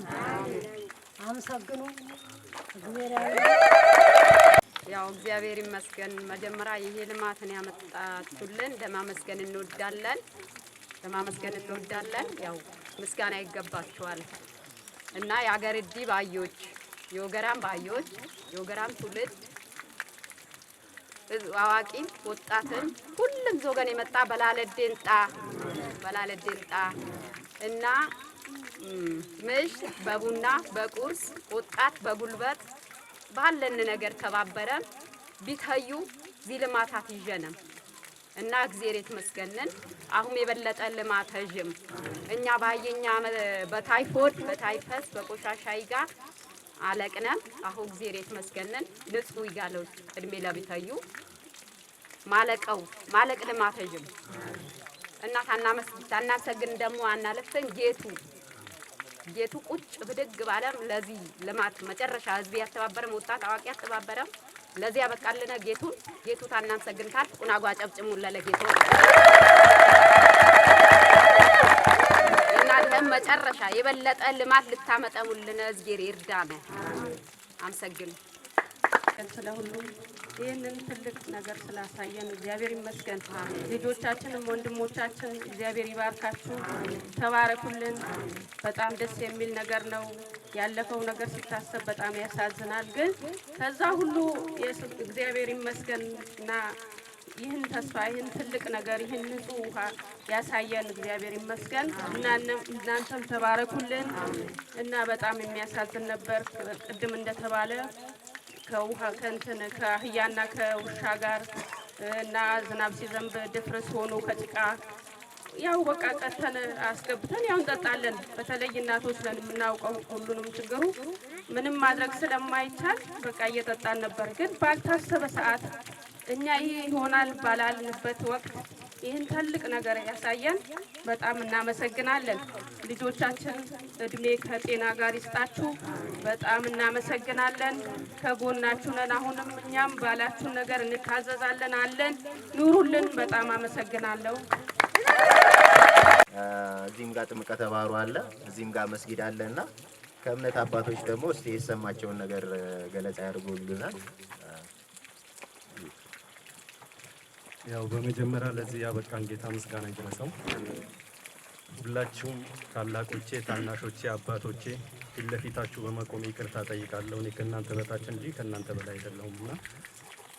አመሰግኑ። ያው እግዚአብሔር ይመስገን። መጀመሪያ ይሄ ልማትን ያመጣችሁልን ለማመስገን እንወዳለን። ያው ምስጋና ይገባችኋል እና የአገር ዲ ባዮች የወገራም ባዮች የወገራም ትውልድ አዋቂም ወጣትም ሁሉም ዞገን የመጣ በላለዴንጣ እና ምሽ በቡና በቁርስ ወጣት በጉልበት ባለን ነገር ተባበረን ቢታዩ ዚልማታት ይጀነም እና እግዚአብሔር ይመስገን። አሁን የበለጠ ልማት ህጅም እኛ ባየኛ በታይፎድ በታይፈስ በቆሻሻይ ጋር አለቅነን አሁን እግዚአብሔር ይመስገን ንጹህ ይጋለው እድሜ ለቢታዩ ማለቅ ልማት ህጅም እና ታናመሰግን ደግሞ አናለፈን ጌቱ ቁጭ ብድግ ባለም ለዚህ ልማት መጨረሻ ህዝብ ያስተባበረም ወጣት አዋቂ ያስተባበረም ለዚህ ያበቃልነ ጌቱ ታናመሰግን ካል ቁናጓ ጨብጭሙ ለለጌቱ እና ለም መጨረሻ የበለጠ ልማት ልታመጣሙልነ እግዚአብሔር ይርዳነ። አመሰግን ስለሁሉ ይህንን ትልቅ ነገር ስላሳየን እግዚአብሔር ይመስገን። ልጆቻችንም ወንድሞቻችን እግዚአብሔር ይባርካችሁ፣ ተባረኩልን። በጣም ደስ የሚል ነገር ነው። ያለፈው ነገር ሲታሰብ በጣም ያሳዝናል። ግን ከዛ ሁሉ እግዚአብሔር ይመስገንና ይህን ተስፋ ይህን ትልቅ ነገር ይህን ንጹህ ውሃ ያሳየን እግዚአብሔር ይመስገን። እናንተም ተባረኩልን እና በጣም የሚያሳዝን ነበር። ቅድም እንደተባለ ከውሃ ከእንትን ከአህያና ከውሻ ጋር እና ዝናብ ሲዘንብ ድፍርስ ሆኖ ከጭቃ ያው በቃ ቀተን አስገብተን ያው እንጠጣለን። በተለይ እናቶች ነን የምናውቀው ሁሉንም ችግሩ ምንም ማድረግ ስለማይቻል በቃ እየጠጣን ነበር። ግን ባልታሰበ ሰዓት እኛ ይሄ ይሆናል ባላልንበት ወቅት ይህን ትልቅ ነገር ያሳየን በጣም እናመሰግናለን። ልጆቻችን እድሜ ከጤና ጋር ይስጣችሁ። በጣም እናመሰግናለን። ከጎናችሁ ነን። አሁንም እኛም ባላችሁ ነገር እንታዘዛለን አለን። ኑሩልን። በጣም አመሰግናለሁ። እዚህም ጋር ጥምቀተ ባህሩ አለ፣ እዚህም ጋር መስጊድ አለና ከእምነት አባቶች ደግሞ እስቲ የሰማቸውን ነገር ገለጻ ያድርጉልናል። ያው በመጀመሪያ ለዚህ ያበቃን ጌታ ምስጋና ይድረሰው። ሁላችሁም ታላቆቼ፣ ታናሾቼ፣ አባቶቼ ፊት ለፊታችሁ በመቆም ይቅርታ ጠይቃለሁ። እኔ ከእናንተ በታች እንጂ ከእናንተ በላይ አይደለሁምና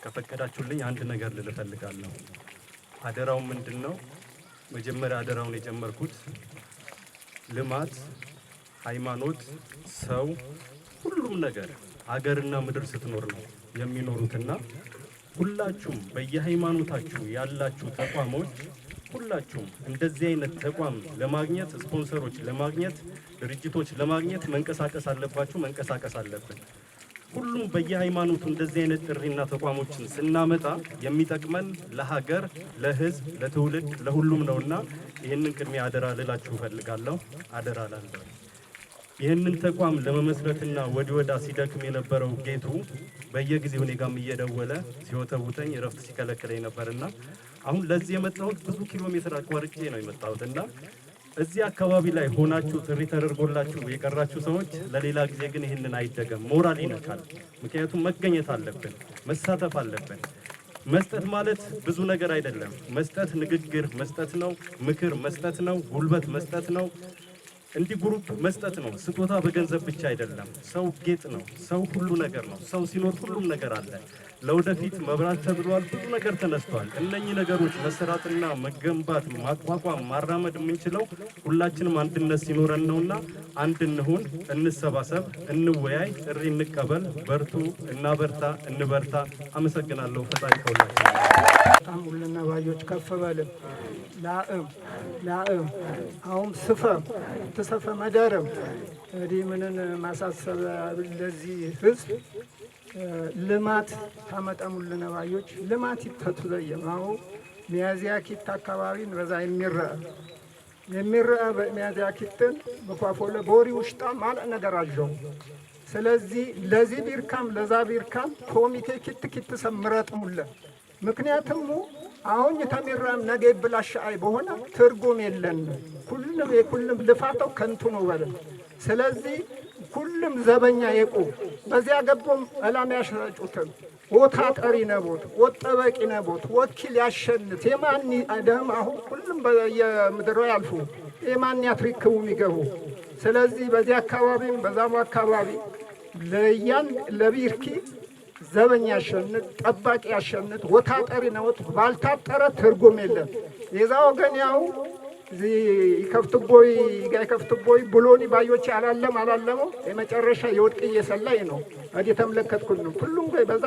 ከፈቀዳችሁልኝ አንድ ነገር ልል እፈልጋለሁ። አደራው ምንድነው? መጀመሪያ አደራውን የጀመርኩት ልማት፣ ሃይማኖት፣ ሰው፣ ሁሉም ነገር ሀገርና ምድር ስትኖር ነው የሚኖሩትና ሁላችሁም በየሃይማኖታችሁ ያላችሁ ተቋሞች ሁላችሁም እንደዚህ አይነት ተቋም ለማግኘት ስፖንሰሮች ለማግኘት ድርጅቶች ለማግኘት መንቀሳቀስ አለባችሁ፣ መንቀሳቀስ አለብን። ሁሉም በየሃይማኖቱ እንደዚህ አይነት ጥሪና ተቋሞችን ስናመጣ የሚጠቅመን ለሀገር፣ ለህዝብ፣ ለትውልድ፣ ለሁሉም ነውና ይህንን ቅድሚያ አደራ ልላችሁ እፈልጋለሁ። አደራ ላለሁ ይህንን ተቋም ለመመስረትና ወዲወዳ ሲደክም የነበረው ጌቱ በየጊዜው እኔ ጋርም እየደወለ ሲወተውተኝ እረፍት ሲከለክለኝ ነበርና አሁን ለዚህ የመጣሁት ብዙ ኪሎ ሜትር አቋርጬ ነው የመጣሁትና እዚህ አካባቢ ላይ ሆናችሁ ጥሪ ተደርጎላችሁ የቀራችሁ ሰዎች ለሌላ ጊዜ ግን ይህንን አይደገም። ሞራል ይነካል። ምክንያቱም መገኘት አለብን፣ መሳተፍ አለብን። መስጠት ማለት ብዙ ነገር አይደለም። መስጠት ንግግር መስጠት ነው፣ ምክር መስጠት ነው፣ ጉልበት መስጠት ነው፣ እንዲህ ግሩፕ መስጠት ነው። ስጦታ በገንዘብ ብቻ አይደለም። ሰው ጌጥ ነው። ሰው ሁሉ ነገር ነው። ሰው ሲኖር ሁሉም ነገር አለ። ለወደፊት መብራት ተብሏል፣ ብዙ ነገር ተነስቷል። እነኚህ ነገሮች መሰራትና መገንባት፣ ማቋቋም፣ ማራመድ የምንችለው ሁላችንም አንድነት ሲኖረን ነውና አንድ እንሁን፣ እንሰባሰብ፣ እንወያይ፣ ጥሪ እንቀበል፣ በርቱ፣ እናበርታ፣ እንበርታ። አመሰግናለሁ። ፈጣሪ ከሁላችን በጣም ሁሉና ባዮች ከፍ በልም ላእም አሁን ስፈም ተሰፈ መደረም እንግዲህ ምንን ማሳሰብ ለዚህ ህዝብ ልማት ታመጣሙልን ባዮች ልማት ይተቱዘየማው ሚያዚያ ኪት አካባቢ በዛ የሚረአ በሚያዚያ ኪትን በኳፎለ ቦሪ ውሽጣ ማለት ነገር አለው። ስለዚህ ለዚህ ቢርካም ለዛ ቢርካም ኮሚቴ ኪት ሰምረጥሙለ ምክንያቱም አሁን የተሚራም ነገ ብላሽ አይ በሆነ ትርጉም የለን። ሁሉም ልፋተው ከንቱ ነው በለን። ስለዚህ ሁሉም ዘበኛ የቁ በዚያ ገቦም እላም ያሸጩትን ወታ ጠሪ ነቦት ወጠበቂ ነቦት ወኪል ያሸንት የማን አደም አሁን ሁሉም በየምድሩ ያልፉ የማን ያትሪክቡ የሚገቡ። ስለዚህ በዚያ አካባቢም በዛም አካባቢ ለቢርኪ ዘበኛ ያሸንት ጠባቂ ያሸንት ወታ ጠሪ ነቦት ባልታጠረ ትርጉም የለም። የዛ ወገን ያው ይከፍትቦይ ጋይከፍትቦይ ብሎኒ ባዮች አላለመው የመጨረሻ የወድቅ እየሰላይ ነው አዲ ተመለከትኩኝ ነው ሁሉም ጋር በዛ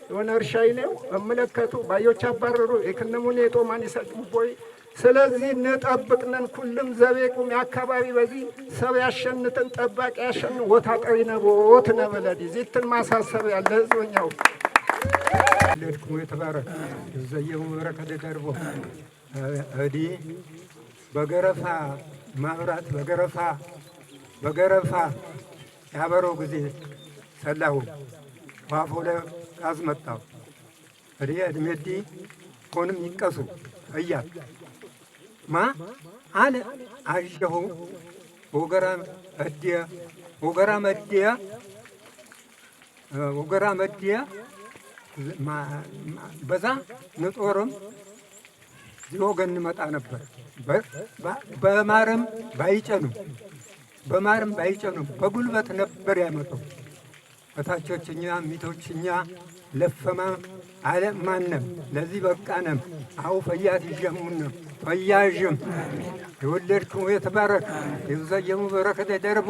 የሆነ እርሻይ ነው እመለከቱ ባዮች አባረሩ የከነሙን የጦማን ይሰጥቦይ። ስለዚህ እንጠብቅነን ሁሉም ዘቤቁም ያካባቢ በዚህ ሰው ያሸንተን ጠባቂ ያሸን ወታ ጠሪ ነቦት ነበለዲ ዚትን ማሳሰብ ያለ ህዝብኛው ለድኩ የተባረከ ዘየው በረከተ ደርቦ አዲ በገረፋ ማብራት በገረፋ ያበረው ጊዜ ሰላሁ ዋፎለ አዝመጣው እዲያ እድሜዲ ኮንም ይቀሱ እያ ማ አለ አጀሁ ወገራ መዲያ በዛ ንጦርም ዚወገን መጣ ነበር። በማርም ባይጨኑ በጉልበት ነበር ያመጣው። በታቾችኛ ሚቶችኛ ለፈማ አለ ማንም ለዚህ በቃነም አው ፈያት ይጀሙንም ፈያጅም የወለድኩ የተባረክ የዘየሙ በረከተ ደርቦ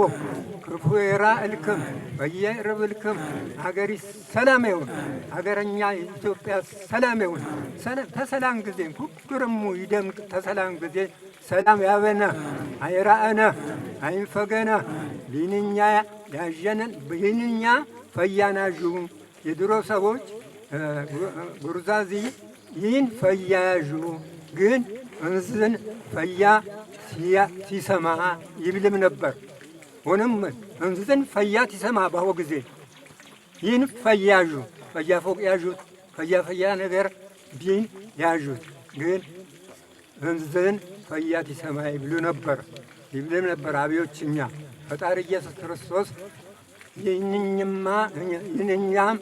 ክፉ የራእልክም በየርብልክም ሀገሪ ሰላም ይሁን። ሀገረኛ ኢትዮጵያ ሰላም ይሁን። ተሰላም ጊዜ ኩክርሙ ይደምቅ ተሰላም ጊዜ ሰላም ያበና አይራአና አይንፈገና ሊንኛ ያጀነን ቢንኛ ፈያናጁ የድሮ ሰዎች ጉርዛዚ ይህን ፈያዡ ግን እንዝን ፈያ ሲሰማ ይብልም ነበር። ሆነም እንዝን ፈያ ሲሰማ ባሆ ጊዜ ይህን ፈያዡ ፈያ ፎቅ ያዡት ፈያ ነገር ቢን ያዡት ግን እንዝን ፈያ ሲሰማ ይብልም ነበር። አብዮችኛ ፈጣሪ ኢየሱስ ክርስቶስ ይህንኛም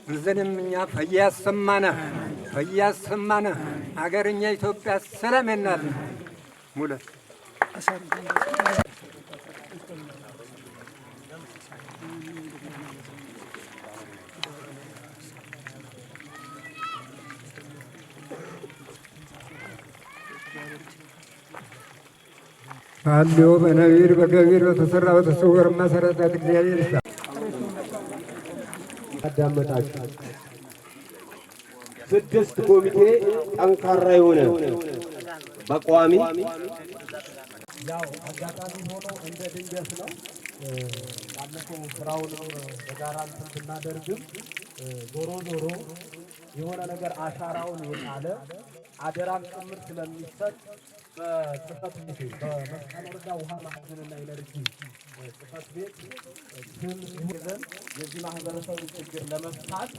እንዘንምኛ ፈያ ያሰማነ ሀገርኛ ኢትዮጵያ ሰላም የናል ሙለ ባልዮ በነቢር በገቢር በተሰራ በተሰወረ መሰረታት እግዚአብሔር አዳመጣችሁ። 6 ኮሚቴ ጠንካራ የሆነ በቋሚ ያው አጋጣሚ ሆኖ እንደ ድንገት ነው። ባለፈው ስራውን በጋራ እንትን ብናደርግም ዞሮ ዞሮ የሆነ ነገር አሻራውን የጣለ አደራም ጭምር ስለሚሰጥ በጽህፈት ቤት በመስቀል ወረዳ ውሃ ማዕድንና ኢነርጂ ጽህፈት ቤት ስም ይዘን የዚህ ማህበረሰብ ችግር ለመፍታት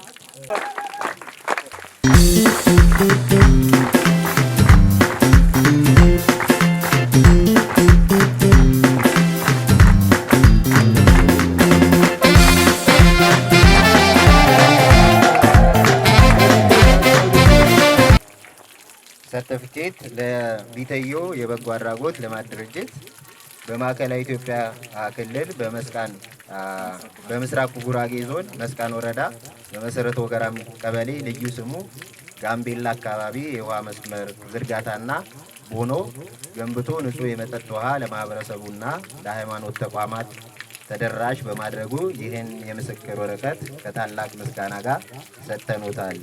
ሰርቲፊኬት ለቢተዮ የበጎ አድራጎት ልማት ድርጅት በማዕከላዊ ኢትዮጵያ ክልል በምስራቅ ጉራጌ ዞን መስቃን ወረዳ በመሰረተ ወገራም ቀበሌ ልዩ ስሙ ጋምቤላ አካባቢ የውሃ መስመር ዝርጋታና ቦኖ ገንብቶ ንጹህ የመጠጥ ውሃ ለማህበረሰቡና ለሃይማኖት ተቋማት ተደራሽ በማድረጉ ይህን የምስክር ወረቀት ከታላቅ ምስጋና ጋር ሰጥተኖታል።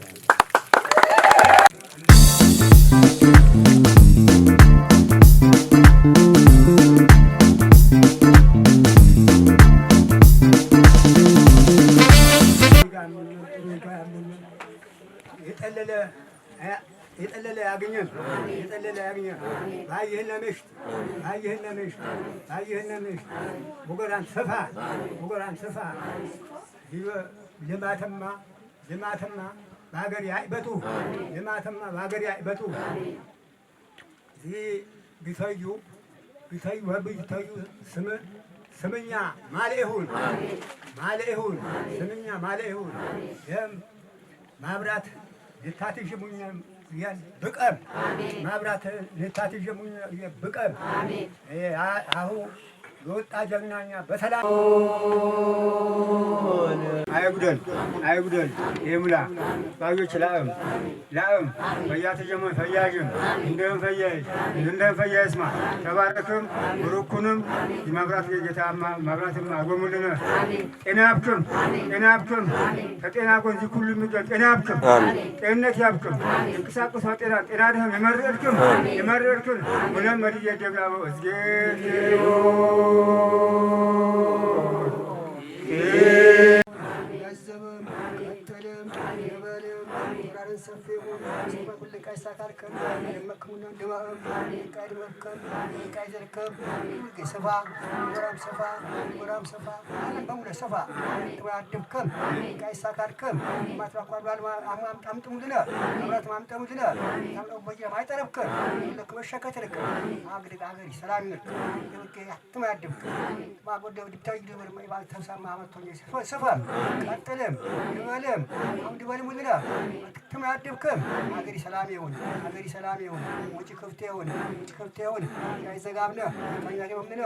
የጠለለ ያገኘን የጠለለ ያገኘን ባይህና ምሽት ባይህና ምሽት ባይህና ምሽት ወገራን ሰፋ ልማተማ በሀገር ያይበቱ ልማተማ በሀገር ያይበቱ ቢተዩ ቢተዩ ስምኛ ማልኤሁን ስምኛ ማልኤሁን ማብራት ልታትሽሙኝ ብቀም ማብራት ልታትሽሙኝ ብቀም አሁን የወጣ ጀግናኛ በሰላም አይጉደል ይሙላ ባዮች ላእም ፈያተጀመን ፈያጅም እንደም ፈያይስማ ተባረክም ብሩኩንም የማብራት ጌታማ ማብራትም አጎሙልነ ጤና ያብክም ከጤና ጎንዚ ሁሉ የሚገል ጤና ያብክም ጤንነት ያብክም እንቅሳቅሷ ጤና ደህም የመረድክም ምንም መድየ ጀግና እዝጌ ያዘበም ቀጠለም የበለም ጋርን ሰፊውን ሲበኩል ቃይሳ ካልከም የመክሙና ድማም ቃድ መከም ቃይ ዘልከም ሰፋ ወራም ሰፋ በሙለ ሰፋ ተዋድምከም ቃይሳ ካልከም ማትራኳል አማምጣምጥሙድነ አብራት ማምጣሙድነ ታምጣው በየ ማይጠረብከም ለክ መሸከተልከ አግድ አገሪ ሰላም ይልክ ተማድምከም ማጎደው ዲታይ ደበር ማይባል ተንሳማ አመቶኝ ሰፋ ቀጥለም ይበለም አውድ በልሙልና ተማድምከም አገሪ ሰላም ይሁን ወጪ ክፍት ይሁን ያይዘጋብነ ታኛገምነ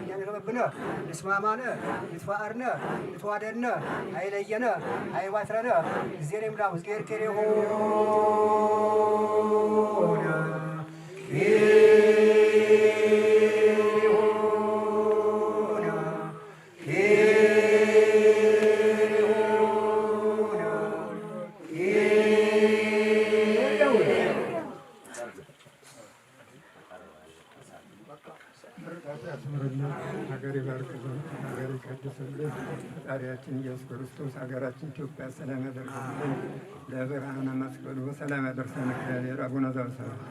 ያነረበብነ ለስማማነ ለተፋአርነ ለተዋደነ አይለየነ አይዋትረነ እግዚአብሔር ላው እግዚአብሔር ከሬሆ ሀገር ይባርክልን፣ ሀገር ይቀድስልን። ፈጣሪያችን ኢየሱስ ክርስቶስ ሀገራችን ኢትዮጵያ ሰላም ያደርግልን። ለብርሃነ መስቀሉ በሰላም ያደርሰን። እግዚአብሔር አቡነ ዘበሰማያት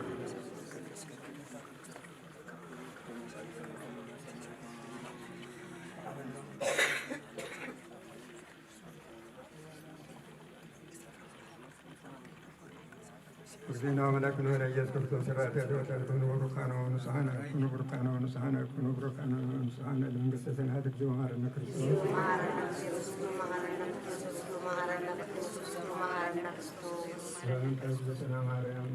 ዜና መላክ ነው ኢየሱስ ክርስቶስ ሰራት ያደረገ ነው ሩካና ወንሳና ነው ሩካና ወንሳና ነው ሩካና ወንሳና ለመንግስተ ሰማያት እግዚኦ መሐረነ ክርስቶስ ማርያም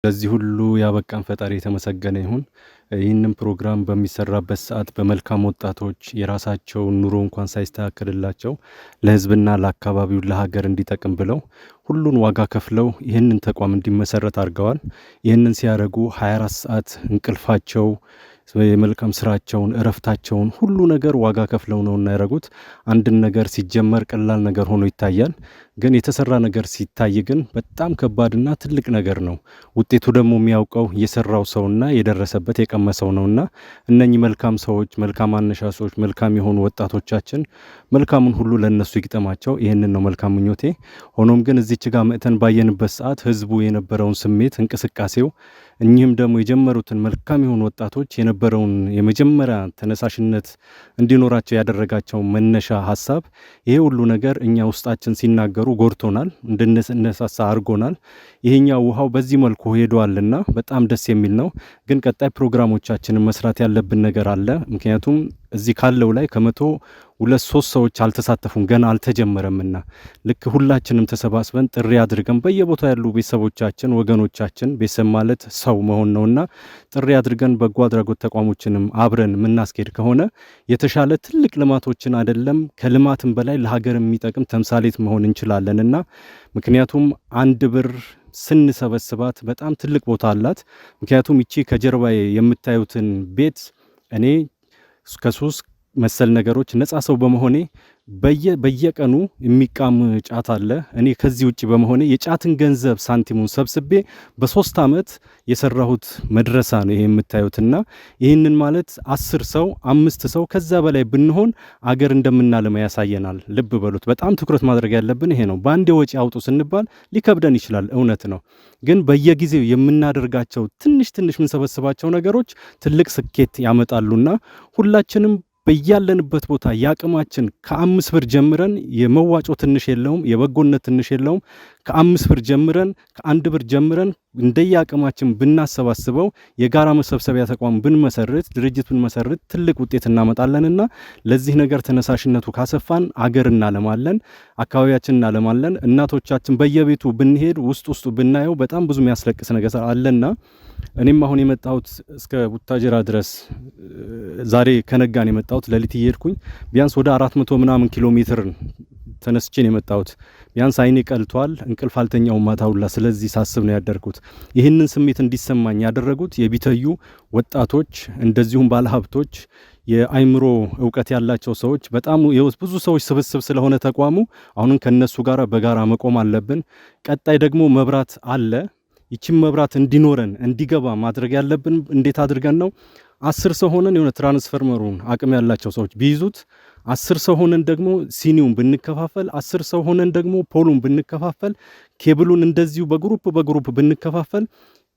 ለዚህ ሁሉ ያበቃን ፈጣሪ የተመሰገነ ይሁን። ይህንን ፕሮግራም በሚሰራበት ሰዓት በመልካም ወጣቶች የራሳቸውን ኑሮ እንኳን ሳይስተካከልላቸው ለህዝብና ለአካባቢው ለሀገር እንዲጠቅም ብለው ሁሉን ዋጋ ከፍለው ይህንን ተቋም እንዲመሰረት አድርገዋል። ይህንን ሲያደርጉ 24 ሰዓት እንቅልፋቸው የመልካም ስራቸውን እረፍታቸውን ሁሉ ነገር ዋጋ ከፍለው ነውና ያደረጉት። አንድን ነገር ሲጀመር ቀላል ነገር ሆኖ ይታያል፣ ግን የተሰራ ነገር ሲታይ ግን በጣም ከባድና ትልቅ ነገር ነው። ውጤቱ ደግሞ የሚያውቀው የሰራው ሰውና የደረሰበት የቀመሰው ነውና እነኚህ መልካም ሰዎች፣ መልካም አነሳሾች፣ መልካም የሆኑ ወጣቶቻችን መልካሙን ሁሉ ለነሱ ይግጠማቸው። ይህንን ነው መልካም ምኞቴ። ሆኖም ግን እዚች ጋር መጥተን ባየንበት ሰዓት ህዝቡ የነበረውን ስሜት እንቅስቃሴው እኚህም ደግሞ የጀመሩትን መልካም የሆኑ ወጣቶች የነበረውን የመጀመሪያ ተነሳሽነት እንዲኖራቸው ያደረጋቸው መነሻ ሀሳብ ይሄ ሁሉ ነገር እኛ ውስጣችን ሲናገሩ ጎርቶናል፣ እንድንነሳሳ አድርጎናል። ይሄኛው ውሃው በዚህ መልኩ ሄዷልና በጣም ደስ የሚል ነው። ግን ቀጣይ ፕሮግራሞቻችንን መስራት ያለብን ነገር አለ። ምክንያቱም እዚህ ካለው ላይ ከመቶ 2-3 ሰዎች አልተሳተፉም፣ ገና አልተጀመረምና ልክ ሁላችንም ተሰባስበን ጥሪ አድርገን በየቦታው ያሉ ቤተሰቦቻችን፣ ወገኖቻችን ቤተሰብ ማለት ሰው መሆን ነውና ጥሪ አድርገን በጎ አድራጎት ተቋሞችንም አብረን የምናስኬድ ከሆነ የተሻለ ትልቅ ልማቶችን አይደለም ከልማትም በላይ ለሀገር የሚጠቅም ተምሳሌት መሆን እንችላለንና ምክንያቱም 1 ብር ስንሰበስባት በጣም ትልቅ ቦታ አላት። ምክንያቱም እቺ ከጀርባዬ የምታዩትን ቤት እኔ ከ3 መሰል ነገሮች ነፃ ሰው በመሆኔ በየቀኑ የሚቃም ጫት አለ። እኔ ከዚህ ውጪ በመሆኔ የጫትን ገንዘብ ሳንቲሙን ሰብስቤ በ3 ዓመት የሰራሁት መድረሳ ነው ይሄ የምታዩትና ይህንን ማለት 10 ሰው 5 ሰው ከዛ በላይ ብንሆን አገር እንደምናለማ ያሳየናል። ልብ በሉት። በጣም ትኩረት ማድረግ ያለብን ይሄ ነው። በአንድ ወጪ አውጡ ስንባል ሊከብደን ይችላል፣ እውነት ነው። ግን በየጊዜው የምናደርጋቸው ትንሽ የምንሰበስባቸው ነገሮች ትልቅ ስኬት ያመጣሉና ሁላችንም በያለንበት ቦታ ያቅማችን ከ5 ብር ጀምረን የመዋጮ ትንሽ የለውም፣ የበጎነት ትንሽ የለውም። ከ5 ብር ጀምረን ከ1 ብር ጀምረን እንደያቅማችን ብናሰባስበው የጋራ መሰብሰቢያ ተቋም ብንመሰርት ድርጅት ብንመሰርት ትልቅ ውጤት እናመጣለንና ለዚህ ነገር ተነሳሽነቱ ካሰፋን አገር እናለማለን፣ አካባቢያችን እናለማለን። እናቶቻችን በየቤቱ ብንሄድ ውስጡ ብናየው በጣም ብዙ የሚያስለቅስ ነገር አለና እኔም አሁን የመጣሁት እስከ ቡታጀራ ድረስ ዛሬ ከነጋን የመጣሁት ለሊት እየሄድኩኝ ቢያንስ ወደ 400 ምናምን ኪሎ ሜትር ተነስቼ ነው የመጣሁት። ቢያንስ አይኔ ቀልቷል፣ እንቅልፍ አልተኛውም ማታ ሁላ። ስለዚህ ሳስብ ነው ያደርኩት። ይህንን ስሜት እንዲሰማኝ ያደረጉት የቢተዩ ወጣቶች እንደዚሁም ባለሀብቶች የአይምሮ እውቀት ያላቸው ሰዎች በጣም ብዙ ሰዎች ስብስብ ስለሆነ ተቋሙ አሁንም ከነሱ ጋር በጋራ መቆም አለብን። ቀጣይ ደግሞ መብራት አለ። ይቺን መብራት እንዲኖረን እንዲገባ ማድረግ ያለብን እንዴት አድርገን ነው? 10 ሰው ሆነን የሆነ ትራንስፈርመሩን አቅም ያላቸው ሰዎች ቢይዙት 10 ሰው ሆነን ደግሞ ሲኒውን ብንከፋፈል 10 ሰው ሆነን ደግሞ ፖሉን ብንከፋፈል ኬብሉን እንደዚሁ በግሩፕ ብንከፋፈል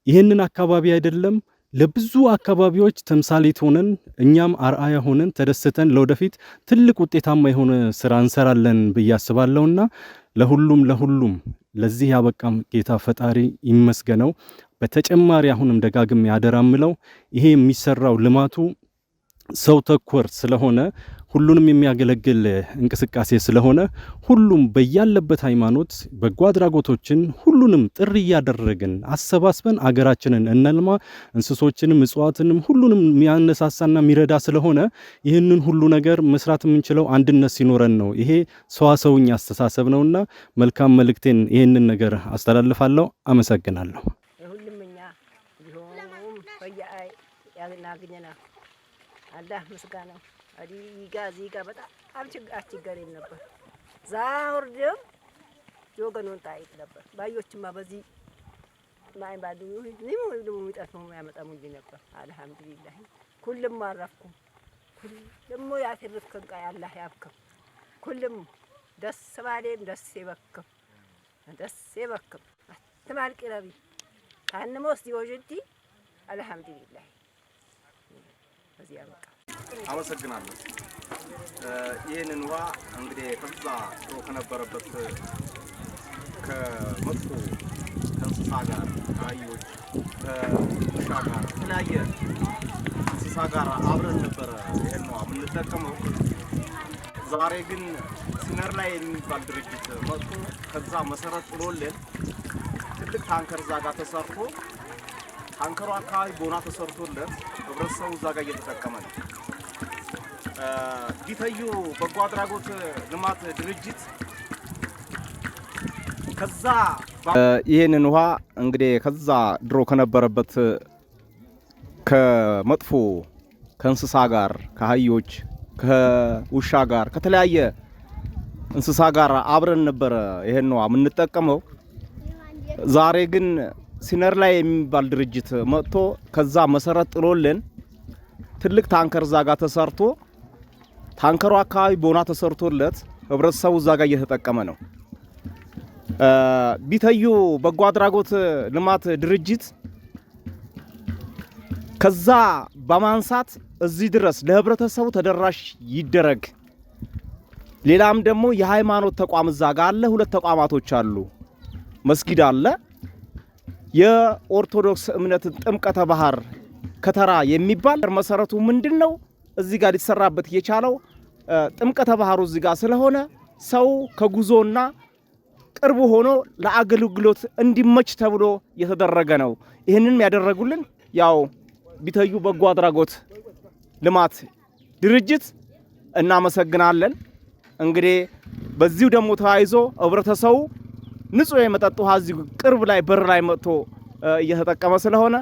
ይህንን አካባቢ አይደለም ለብዙ አካባቢዎች ተምሳሌት ሆነን እኛም አርአያ ሆነን ተደስተን ለወደፊት ትልቅ ውጤታማ የሆነ ስራ እንሰራለን ብዬ አስባለሁና ለሁሉም ለዚህ ያበቃም ጌታ ፈጣሪ ይመስገነው። በተጨማሪ አሁንም ደጋግሜ ያደራምለው ይሄ የሚሰራው ልማቱ ሰው ተኮር ስለሆነ ሁሉንም የሚያገለግል እንቅስቃሴ ስለሆነ ሁሉም በያለበት ሃይማኖት በጎ አድራጎቶችን ሁሉንም ጥሪ እያደረግን አሰባስበን አገራችንን እንልማ። እንስሶችንም እጽዋትንም ሁሉንም የሚያነሳሳና የሚረዳ ስለሆነ ይህንን ሁሉ ነገር መስራት የምንችለው አንድነት ሲኖረን ነው። ይሄ ሰዋሰውኛ አስተሳሰብ ነውና መልካም መልእክቴን ይህንን ነገር አስተላልፋለሁ። አመሰግናለሁ። ሁሉም እኛ ቢሆኑም በየአይ ያናግኘና አላህ ምስጋናው ዚጋ በጣም አስቸጋሪ ነበር። ዛውርድም የወገኑን ጣይት ነበር። ባዮችማ በዚህ ማይ ባዱ ነው የሚጠፋው የሚያመጣው እንጂ ነበር። አልሐምዱሊላህ ሁሉም አረፍኩ። ሁሉም ያተርፍከን ቃይ አላህ ያብከም። ኩልም ደስ ባሌም ደስ ይበክም አትማልቂ ረቢ ታንሞስ ዲወጅዲ አልሐምዱሊላህ በዚያ በቃ አመሰግናለሁ። ይህንን ውሃ እንግዲህ ከዛ ጥሮ ከነበረበት ከመጥፎ ከእንስሳ ጋር ከአህዮች ከውሻ ጋር ከተለያየ እንስሳ ጋር አብረን ነበረ ይሄን ውሃ የምንጠቀመው። ዛሬ ግን ሲነር ላይ የሚባል ድርጅት መጥቶ ከዛ መሰረት ጥሎልን ትልቅ ታንከር እዛ ጋር ተሰርቶ ታንከሩ አካባቢ ቦና ተሰርቶለት ህብረተሰቡ እዛ ጋር እየተጠቀመ ነው። ቢተዩ በጎ አድራጎት ልማት ድርጅት ከዛ ይሄንን ውሃ እንግዲህ ከዛ ድሮ ከነበረበት ከመጥፎ ከእንስሳ ጋር ከአህዮች ከውሻ ጋር ከተለያየ እንስሳ ጋር አብረን ነበረ ይሄን ውሃ የምንጠቀመው። ዛሬ ግን ሲነር ላይ የሚባል ድርጅት መጥቶ ከዛ መሰረት ጥሎልን ትልቅ ታንከር እዛ ጋር ተሰርቶ ታንከሩ አካባቢ ቦና ተሰርቶለት ህብረተሰቡ እዛ ጋር እየተጠቀመ ነው። ቢተዩ በጎ አድራጎት ልማት ድርጅት ከዛ በማንሳት እዚህ ድረስ ለህብረተሰቡ ተደራሽ ይደረግ። ሌላም ደግሞ የሃይማኖት ተቋም እዛ ጋር አለ። 2 ተቋማቶች አሉ። መስጊድ አለ። የኦርቶዶክስ እምነት ጥምቀተ ባህር ከተራ የሚባል መሰረቱ ምንድነው? እዚህ ጋር ሊሰራበት የቻለው ጥምቀተ ባህሩ እዚህ ጋር ስለሆነ ሰው ከጉዞና ቅርቡ ሆኖ ለአገልግሎት እንዲመች ተብሎ የተደረገ ነው። ይህንንም ያደረጉልን ያው ቢተዩ በጎ አድራጎት ልማት ድርጅት እናመሰግናለን። እንግዲህ በዚሁ ደግሞ ተያይዞ ህብረተሰቡ ንጹህ የመጠጥ ውሃ እዚህ ቅርብ ላይ በር ላይ መጥቶ እየተጠቀመ ስለሆነ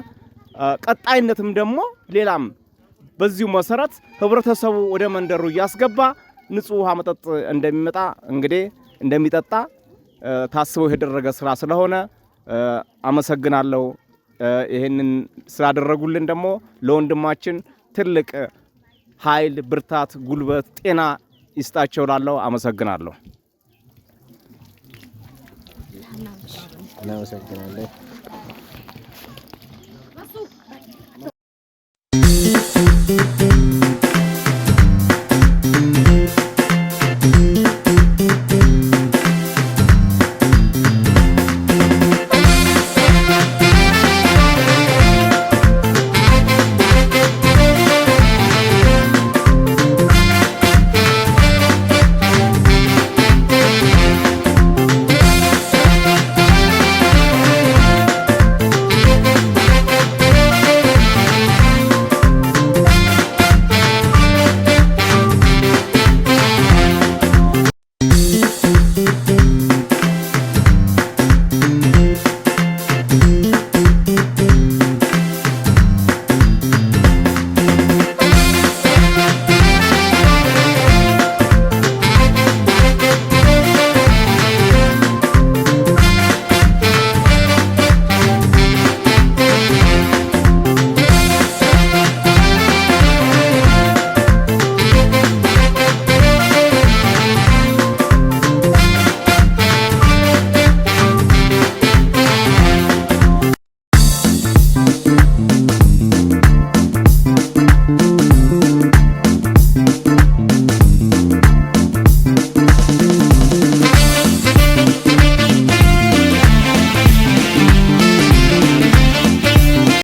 ቀጣይነትም ደግሞ ሌላም በዚሁ መሰረት ህብረተሰቡ ወደ መንደሩ እያስገባ ንጹህ ውሃ መጠጥ እንደሚመጣ እንግዲህ እንደሚጠጣ ታስቦ የተደረገ ስራ ስለሆነ አመሰግናለሁ። ይሄንን ስላደረጉልን ደግሞ ለወንድማችን ትልቅ ኃይል፣ ብርታት፣ ጉልበት፣ ጤና ይስጣቸው ላለው አመሰግናለሁ። እናመሰግናለን።